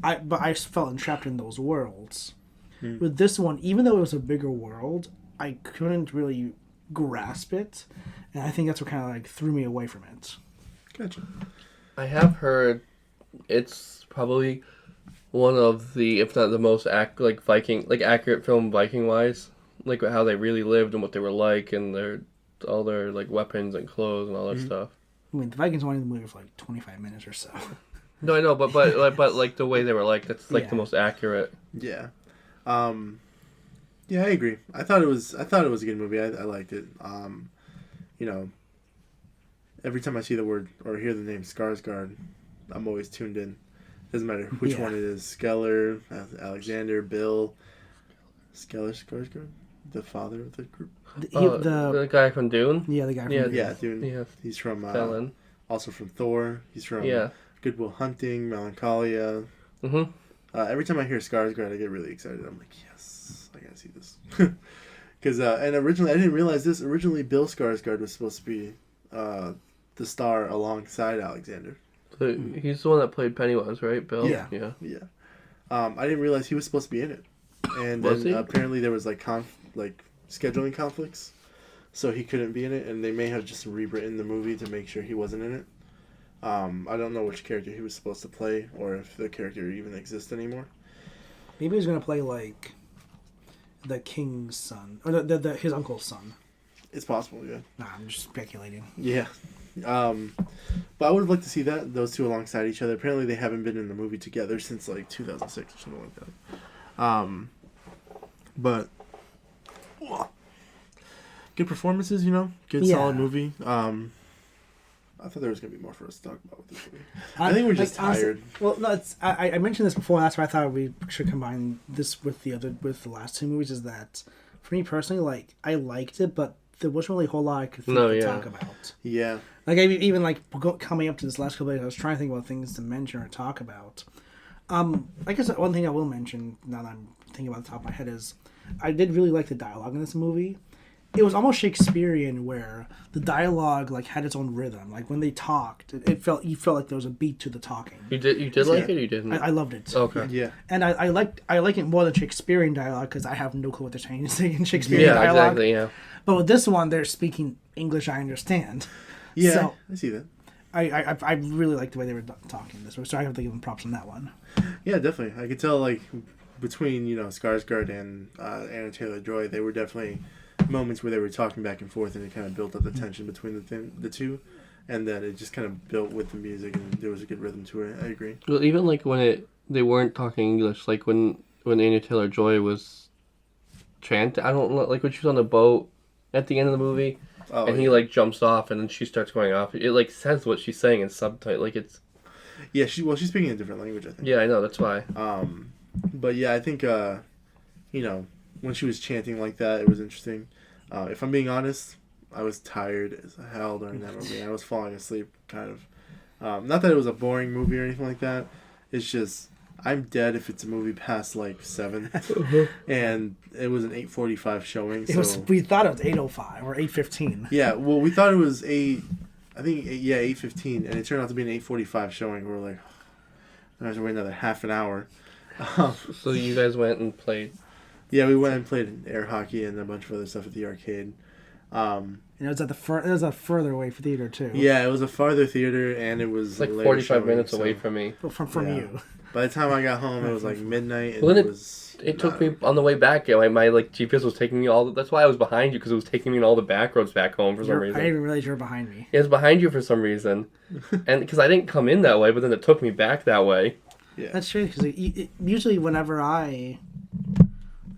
[SPEAKER 3] I felt entrapped in those worlds. With this one, even though it was a bigger world, I couldn't really grasp it, and I think that's what kind of like threw me away from it.
[SPEAKER 2] Gotcha.
[SPEAKER 1] I have heard it's probably one of the, if not the most accurate film Viking wise, like how they really lived and what they were like, and all their like weapons and clothes and all that stuff.
[SPEAKER 3] I mean, the Vikings were in the movie for like 25 minutes or so.
[SPEAKER 1] No, I know, but like the way they were like, that's like the most accurate.
[SPEAKER 2] Yeah. Yeah, I agree. I thought it was a good movie. I liked it. You know, every time I see the word or hear the name Skarsgård, I'm always tuned in. Doesn't matter which one it is. Skeller, Alexander, Bill, Skeller Skarsgård, the father of the group.
[SPEAKER 1] The guy from Dune.
[SPEAKER 3] Yeah, the guy from Dune.
[SPEAKER 2] Yeah, Dune.
[SPEAKER 1] Yeah.
[SPEAKER 2] He's from also from Thor. He's from Good Will Hunting, Melancholia. Mm-hmm. Every time I hear Skarsgård, I get really excited. I'm like, yes, I gotta see this. Because and originally I didn't realize this. Originally, Bill Skarsgård was supposed to be the star alongside Alexander.
[SPEAKER 1] So he's the one that played Pennywise, right, Bill?
[SPEAKER 3] Yeah.
[SPEAKER 2] Yeah. I didn't realize he was supposed to be in it, and then apparently there was like scheduling conflicts, so he couldn't be in it, and they may have just rewritten the movie to make sure he wasn't in it. I don't know which character he was supposed to play, or if the character even exists anymore.
[SPEAKER 3] Maybe he's gonna play like the king's son, or his uncle's son.
[SPEAKER 2] It's possible, yeah.
[SPEAKER 3] Nah, I'm just speculating.
[SPEAKER 2] Yeah. But I would have liked to see those two alongside each other. Apparently they haven't been in the movie together since like 2006 or something like that. But good performances, good solid movie. I thought there was gonna be more for us to talk about with this movie. I think we're just tired.
[SPEAKER 3] Well, no, I mentioned this before. That's why I thought we should combine this with the last two movies. Is that for me personally, like I liked it, but there wasn't really a whole lot I could think to talk about.
[SPEAKER 2] Yeah.
[SPEAKER 3] Like even like coming up to this last couple of days, I was trying to think about things to mention or talk about. I guess one thing I will mention now that I'm thinking about the top of my head is I did really like the dialogue in this movie. It was almost Shakespearean, where the dialogue like had its own rhythm. Like when they talked, you felt like there was a beat to the talking.
[SPEAKER 1] You did like it? Or you didn't?
[SPEAKER 3] I loved it.
[SPEAKER 1] Okay.
[SPEAKER 2] Yeah.
[SPEAKER 3] And I like it more than Shakespearean dialogue because I have no clue what they're saying in Shakespearean dialogue.
[SPEAKER 1] Yeah, exactly. Yeah.
[SPEAKER 3] But with this one, they're speaking English I understand.
[SPEAKER 2] Yeah,
[SPEAKER 3] so,
[SPEAKER 2] I see that.
[SPEAKER 3] I really like the way they were talking this, so I have to give them props on that one.
[SPEAKER 2] Yeah, definitely. I could tell like between Skarsgård and Anna Taylor-Joy, they were definitely moments where they were talking back and forth, and it kind of built up the tension between the two, and then it just kind of built with the music, and there was a good rhythm to it. I agree.
[SPEAKER 1] Well, even like when they weren't talking English, like when Anna Taylor-Joy was chanting, I don't know, like when she was on the boat at the end of the movie. Oh, and he like jumps off, and then she starts going off. It like says what she's saying in subtitle, like it's.
[SPEAKER 2] Yeah, she's speaking a different language, I think.
[SPEAKER 1] Yeah, I know, that's why.
[SPEAKER 2] But yeah, I think when she was chanting like that, it was interesting. If I'm being honest, I was tired as hell during that movie. I was falling asleep, kind of. Not that it was a boring movie or anything like that. It's just I'm dead if it's a movie past like 7, and it was an 8:45 showing.
[SPEAKER 3] We thought it was 8:05 or 8:15.
[SPEAKER 2] Yeah, well, we thought it was 8:15, and it turned out to be an 8:45 showing. We were like, I have to wait another half an hour.
[SPEAKER 1] So you guys went and played?
[SPEAKER 2] Yeah, we went and played air hockey and a bunch of other stuff at the arcade.
[SPEAKER 3] And it was it was a further away theater too.
[SPEAKER 2] Yeah, it was a farther theater, and it was
[SPEAKER 1] like 45 minutes away from me.
[SPEAKER 3] From you.
[SPEAKER 2] By the time I got home, it was like midnight, and
[SPEAKER 1] it took me on the way back. My like GPS was taking me that's why I was behind you, because it was taking me in all the back roads back home for some reason.
[SPEAKER 3] I didn't even realize you were behind me.
[SPEAKER 1] It was behind you for some reason, and because I didn't come in that way, but then it took me back that way.
[SPEAKER 2] Yeah,
[SPEAKER 3] that's true. Because usually whenever I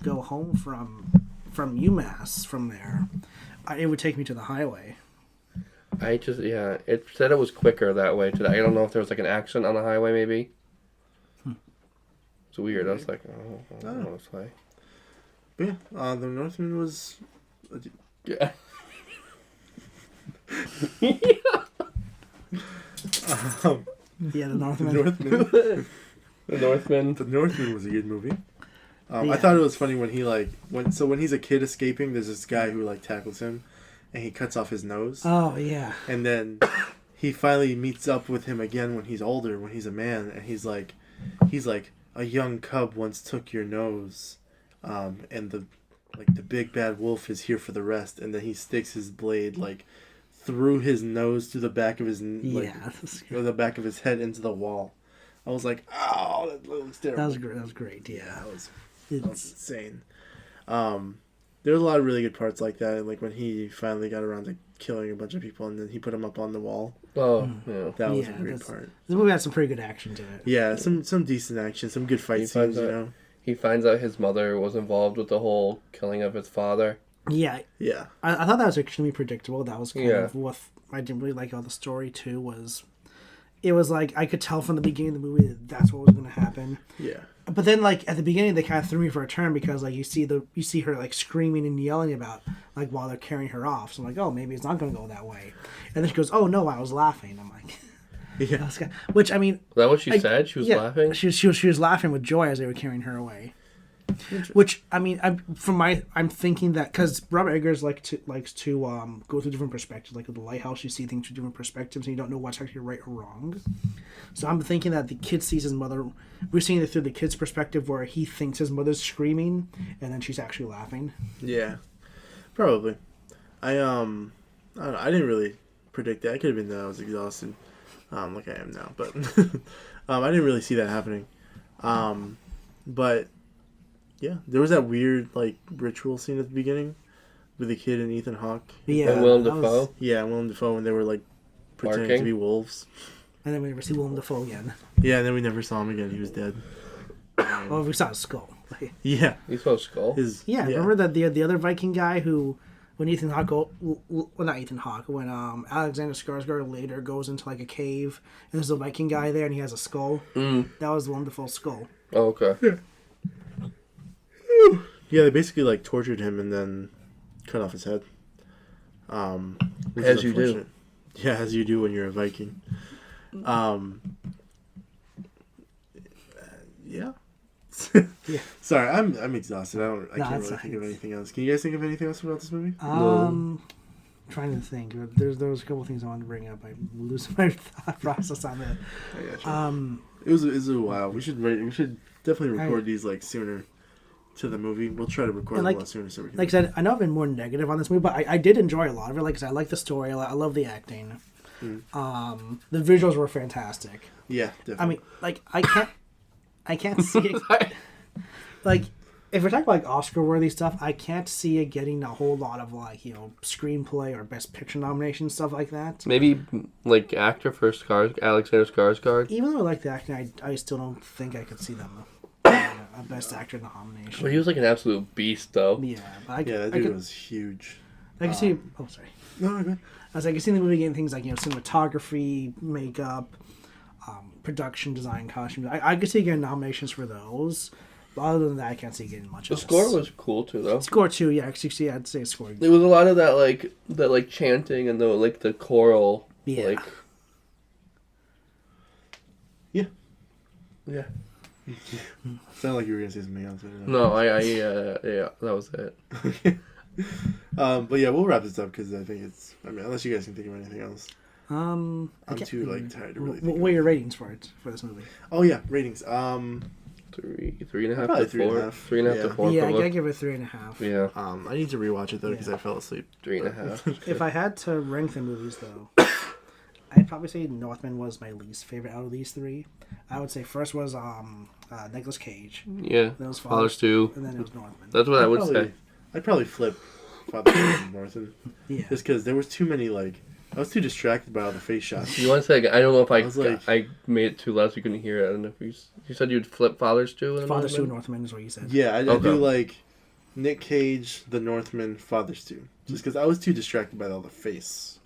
[SPEAKER 3] go home from UMass from there, it would take me to the highway.
[SPEAKER 1] It said it was quicker that way today. I don't know if there was like an accident on the highway, maybe. It's weird. I was like, I don't know this way.
[SPEAKER 2] But yeah, the Northman was.
[SPEAKER 1] Yeah.
[SPEAKER 3] The Northman.
[SPEAKER 2] The Northman was a good movie. I thought it was funny when when he's a kid escaping, there's this guy who like tackles him, and he cuts off his nose.
[SPEAKER 3] Oh yeah.
[SPEAKER 2] And then he finally meets up with him again when he's older, when he's a man, and he's like, a young cub once took your nose, and the big bad wolf is here for the rest. And then he sticks his blade like through his nose to the back of his or the back of his head into the wall. I was like, oh, that looks terrible.
[SPEAKER 3] That was great. Yeah,
[SPEAKER 2] that was insane. There was a lot of really good parts like that, like when he finally got around to killing a bunch of people, and then he put them up on the wall.
[SPEAKER 1] Oh, yeah.
[SPEAKER 2] That was a great part.
[SPEAKER 3] The movie had some pretty good action to it.
[SPEAKER 2] Yeah, some decent action, some good fight scenes,
[SPEAKER 1] He finds out his mother was involved with the whole killing of his father.
[SPEAKER 3] Yeah.
[SPEAKER 2] Yeah.
[SPEAKER 3] I thought that was extremely predictable. That was kind of what I didn't really like about the story, too, it was like I could tell from the beginning of the movie that that's what was going to happen.
[SPEAKER 2] Yeah.
[SPEAKER 3] But then, like, at the beginning, they kind of threw me for a turn because, like, you see her, like, screaming and yelling about, like, while they're carrying her off. So I'm like, oh, maybe it's not going to go that way. And then she goes, oh, no, I was laughing. I'm like...
[SPEAKER 2] Yeah.
[SPEAKER 3] Which, I mean...
[SPEAKER 1] Is that what she said? She was laughing?
[SPEAKER 3] She was laughing with joy as they were carrying her away. Which I mean, I'm thinking that because Robert Eggers likes to go through different perspectives. Like with the Lighthouse, you see things through different perspectives, and you don't know what's actually right or wrong. So I'm thinking that the kid sees his mother. We're seeing it through the kid's perspective, where he thinks his mother's screaming, and then she's actually laughing.
[SPEAKER 2] Yeah, probably. I don't know. I didn't really predict that. It could have been that I was exhausted, like I am now. But I didn't really see that happening. But yeah, there was that weird like ritual scene at the beginning with the kid and Ethan Hawke.
[SPEAKER 3] Yeah,
[SPEAKER 1] and Willem Dafoe.
[SPEAKER 2] Yeah, Willem Dafoe, when they were like pretending
[SPEAKER 1] Barking.
[SPEAKER 2] to be wolves.
[SPEAKER 3] And then we never see Willem Dafoe again.
[SPEAKER 2] Yeah, and then we never saw him again. He was dead.
[SPEAKER 3] Well, we saw his skull.
[SPEAKER 2] Yeah,
[SPEAKER 1] You saw Skull?
[SPEAKER 3] Yeah, remember that the other Viking guy who, when Ethan Hawke, well, not Ethan Hawke, when Alexander Skarsgård later goes into like a cave and there's a Viking guy there and he has a skull. That was the wonderful skull.
[SPEAKER 1] Oh, okay.
[SPEAKER 2] yeah. They basically like tortured him and then cut off his head. Which
[SPEAKER 1] As
[SPEAKER 2] is
[SPEAKER 1] you do.
[SPEAKER 2] unfortunate. Yeah, as you do when you're a Viking. Yeah.
[SPEAKER 3] Yeah.
[SPEAKER 2] Sorry, I'm exhausted. I can't
[SPEAKER 3] it's
[SPEAKER 2] really
[SPEAKER 3] fine.
[SPEAKER 2] think of anything else. Can you guys think of anything else about this movie?
[SPEAKER 3] Trying to think. There was a couple of things I wanted to bring up. I'm losing my thought process on that.
[SPEAKER 2] I gotcha. It was a while. We should definitely record these like sooner to the movie. We'll try to record them a lot sooner so we can.
[SPEAKER 3] Like I said, I know I've been more negative on this movie, but I did enjoy a lot of it. Like I said, I like the story. I love the acting. The visuals were fantastic.
[SPEAKER 2] Yeah, definitely.
[SPEAKER 3] I mean, like I can't see it. Like, if we're talking about like Oscar-worthy stuff, I can't see it getting a whole lot of like screenplay or Best Picture nomination stuff like that.
[SPEAKER 1] Maybe like actor for Alexander Skarsgård.
[SPEAKER 3] Even though I like the acting, I still don't think I could see them a Best Actor nomination.
[SPEAKER 1] Well, he was like an absolute beast, though.
[SPEAKER 3] Yeah, but
[SPEAKER 2] that dude was huge.
[SPEAKER 3] I can see. Oh, sorry.
[SPEAKER 2] No, good.
[SPEAKER 3] I was like, I can see the movie getting things like cinematography, makeup, production design, costumes. I could see getting nominations for those. But other than that, I can't see getting much.
[SPEAKER 1] The
[SPEAKER 3] of
[SPEAKER 1] score was cool too, though.
[SPEAKER 3] Score too, yeah. Actually, I'd say score.
[SPEAKER 1] There was a lot of that chanting and the choral.
[SPEAKER 3] Yeah.
[SPEAKER 1] Like,
[SPEAKER 2] Yeah.
[SPEAKER 1] yeah.
[SPEAKER 2] Sounded like you were gonna say something else.
[SPEAKER 1] No, yeah, that was it.
[SPEAKER 2] Okay. But yeah, we'll wrap this up because I think it's. I mean, unless you guys can think of anything else. I'm too tired to really.
[SPEAKER 3] What are your ratings for this movie?
[SPEAKER 2] Oh yeah, ratings.
[SPEAKER 1] 3.5
[SPEAKER 2] Probably
[SPEAKER 1] to 4. 3.5 to 4.
[SPEAKER 3] Yeah, I gotta give it 3.5.
[SPEAKER 1] Yeah.
[SPEAKER 2] I need to rewatch it though because I fell asleep.
[SPEAKER 1] 3.5.
[SPEAKER 3] If I had to rank the movies though, I'd probably say Northman was my least favorite out of these three. I would say first was Nicolas Cage.
[SPEAKER 1] Yeah.
[SPEAKER 3] Then it was
[SPEAKER 1] Fathers 2.
[SPEAKER 3] and then it was Northman.
[SPEAKER 1] That's what I would say.
[SPEAKER 2] I'd probably flip Father and Northman.
[SPEAKER 3] Yeah.
[SPEAKER 2] Just because there was too many I was too distracted by all the face shots.
[SPEAKER 1] You want to say again? I don't know if
[SPEAKER 2] I
[SPEAKER 1] made it too loud so you couldn't hear it. I don't know if you said you'd flip Fathers 2 and
[SPEAKER 3] Fathers 2
[SPEAKER 1] Northman?
[SPEAKER 3] and Northman is what you said.
[SPEAKER 2] Yeah, I
[SPEAKER 1] Okay.
[SPEAKER 2] do like Nick Cage, The Northman, Fathers 2. Just because I was too distracted by all the faces.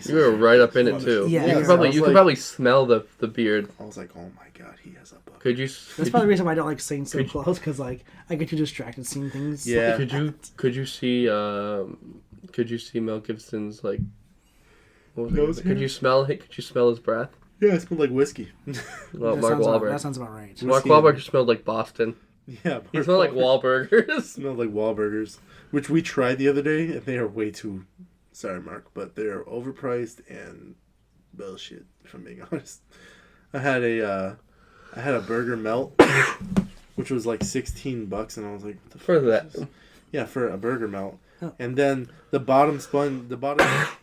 [SPEAKER 1] You were right up in it too.
[SPEAKER 3] Yeah,
[SPEAKER 1] you
[SPEAKER 3] yeah.
[SPEAKER 1] could probably smell the beard.
[SPEAKER 2] I was like, oh my god, he has a book.
[SPEAKER 1] Could you?
[SPEAKER 3] That's probably the reason why I don't like saying so close, because I get too distracted seeing things.
[SPEAKER 2] Yeah.
[SPEAKER 1] Could you see Mel Gibson's like? What was it? Could you smell his breath?
[SPEAKER 2] Yeah, it smelled like whiskey.
[SPEAKER 1] Well,
[SPEAKER 3] That
[SPEAKER 1] Mark
[SPEAKER 3] sounds
[SPEAKER 1] Wahlberg.
[SPEAKER 3] that sounds about right.
[SPEAKER 1] Mark Wahlberg just smelled like Boston.
[SPEAKER 2] Yeah,
[SPEAKER 1] He smelled like Wahlburgers.
[SPEAKER 2] smelled like Wahlburgers, which we tried the other day, and they are way too. Sorry, Mark, but they are overpriced and bullshit. If I'm being honest, I had a burger melt, which was like $16, and I was like, what the
[SPEAKER 1] For
[SPEAKER 2] fuck is
[SPEAKER 1] that.
[SPEAKER 2] this? Yeah, for a burger melt.
[SPEAKER 3] Oh.
[SPEAKER 2] And then the bottom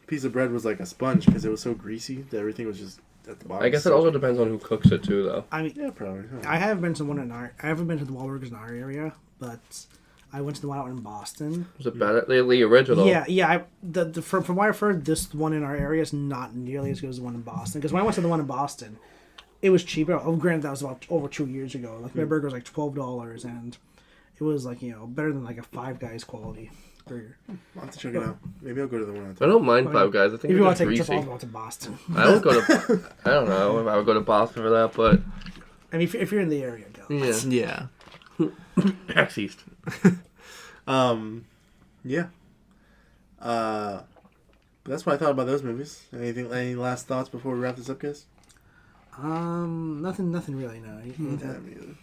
[SPEAKER 2] piece of bread was like a sponge because it was so greasy that everything was just at the bottom.
[SPEAKER 1] I guess it also depends on who cooks it too, though.
[SPEAKER 3] I mean,
[SPEAKER 2] Yeah, probably.
[SPEAKER 3] I haven't been to I haven't been to the Wahlburgers in our area, but I went to the one out in Boston.
[SPEAKER 1] Was it better? The original.
[SPEAKER 3] Yeah. From what I've heard, this one in our area is not nearly as good as the one in Boston. Because when I went to the one in Boston, it was cheaper. Oh, granted, that was about over 2 years ago. Like my burger was like $12, and it was like better than like a Five Guys quality burger.
[SPEAKER 2] I'll have to check it out. Maybe I'll go to the one.
[SPEAKER 1] I don't mind Five Guys. I think
[SPEAKER 3] If you want
[SPEAKER 1] it's
[SPEAKER 3] to take a trip,
[SPEAKER 1] greasy.
[SPEAKER 3] I'll go to Boston.
[SPEAKER 1] I would go to. I don't know if I would go to Boston for that, but
[SPEAKER 3] I mean, if you're in the area, go.
[SPEAKER 2] Yeah.
[SPEAKER 1] Tax East.
[SPEAKER 2] Yeah. But that's what I thought about those movies. Any last thoughts before we wrap this up, guys?
[SPEAKER 3] Nothing really. No.
[SPEAKER 2] Yeah, me either.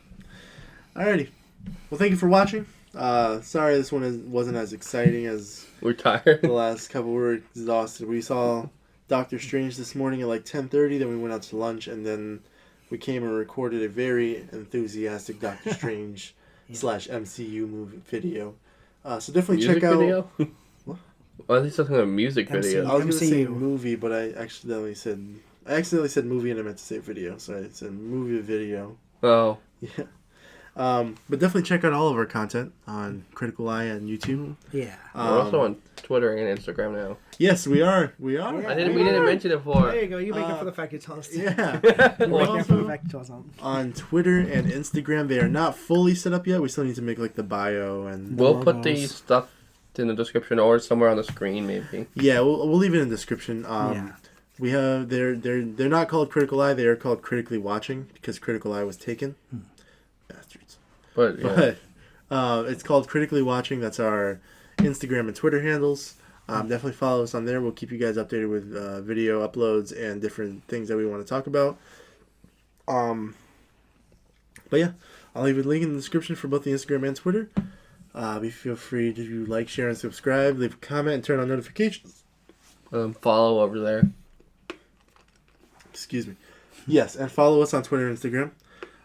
[SPEAKER 2] Alrighty. Well, thank you for watching. Sorry this one wasn't as exciting as
[SPEAKER 1] We're tired.
[SPEAKER 2] the last couple. We're exhausted. We saw Doctor Strange this morning at like 10:30. Then we went out to lunch, and then we came and recorded a very enthusiastic Doctor Strange / MCU movie video. So definitely
[SPEAKER 1] Music
[SPEAKER 2] check out.
[SPEAKER 1] video?
[SPEAKER 2] What?
[SPEAKER 1] Oh, I think something a music video.
[SPEAKER 2] I was gonna say
[SPEAKER 3] MCU.
[SPEAKER 2] movie, but I accidentally said movie, and I meant to say video. So I said movie video.
[SPEAKER 1] Oh.
[SPEAKER 2] Yeah. But definitely check out all of our content on Critical Eye on YouTube.
[SPEAKER 3] Yeah.
[SPEAKER 1] We're also on Twitter and Instagram now.
[SPEAKER 2] Yes, we are. We are.
[SPEAKER 3] Yeah.
[SPEAKER 1] We didn't mention it before.
[SPEAKER 3] There you go. You make up for the fact you tell us.
[SPEAKER 2] Yeah.
[SPEAKER 3] You
[SPEAKER 2] We're
[SPEAKER 3] make up for the
[SPEAKER 2] also
[SPEAKER 3] fact you tell us something.
[SPEAKER 2] on Twitter and Instagram. They are not fully set up yet. We still need to make like the bio and.
[SPEAKER 1] We'll put the
[SPEAKER 3] logos.
[SPEAKER 1] stuff in the description or somewhere on the screen, maybe.
[SPEAKER 2] Yeah, we'll leave it in the description.
[SPEAKER 3] Yeah.
[SPEAKER 2] We have they're not called Critical Eye. They are called Critically Watching because Critical Eye was taken. Bastards.
[SPEAKER 1] But, yeah.
[SPEAKER 2] But it's called Critically Watching. That's our Instagram and Twitter handles. Definitely follow us on there. We'll keep you guys updated with video uploads and different things that we want to talk about. But yeah, I'll leave a link in the description for both the Instagram and Twitter. Feel free to like, share, and subscribe. Leave a comment and turn on notifications.
[SPEAKER 1] Follow over there.
[SPEAKER 2] Excuse me. Yes, and follow us on Twitter and Instagram.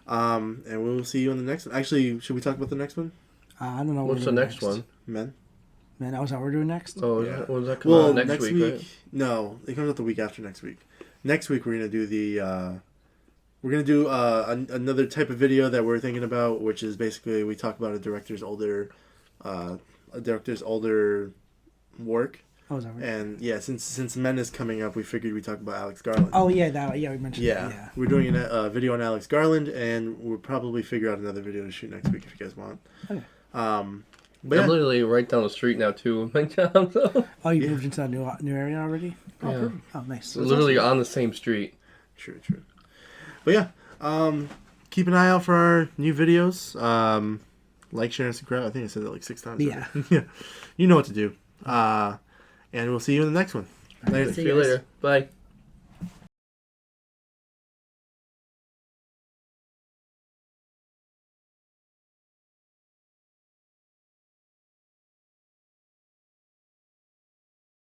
[SPEAKER 2] And we'll see you on the next one. Actually, should we talk about the next one?
[SPEAKER 3] I don't know.
[SPEAKER 1] What's the next one?
[SPEAKER 2] Men?
[SPEAKER 3] Man, that was what we're doing next?
[SPEAKER 1] Oh,
[SPEAKER 2] Yeah.
[SPEAKER 1] when does that come out? Next week, right?
[SPEAKER 2] No, it comes out the week after next week. Next week we're gonna do the. We're gonna do another type of video that we're thinking about, which is basically we talk about a director's older work.
[SPEAKER 3] Oh, is that right?
[SPEAKER 2] And yeah, since Men is coming up, we figured we'd talk about Alex Garland.
[SPEAKER 3] Oh, yeah, we mentioned
[SPEAKER 2] Yeah,
[SPEAKER 3] that. Yeah.
[SPEAKER 2] we're doing a video on Alex Garland, and we'll probably figure out another video to shoot next week if you guys want.
[SPEAKER 3] Okay.
[SPEAKER 2] But
[SPEAKER 1] I'm literally right down the street now, too, with my job. So.
[SPEAKER 3] Oh, you moved into that new area already? Oh,
[SPEAKER 1] Yeah.
[SPEAKER 3] perfect. Oh, nice.
[SPEAKER 1] Literally on the same street.
[SPEAKER 2] True. But yeah, keep an eye out for our new videos. Like, share, and subscribe. I think I said that like 6 times.
[SPEAKER 3] Yeah.
[SPEAKER 2] Yeah. You know what to do. And we'll see you in the next one. Later.
[SPEAKER 1] See you later. Bye.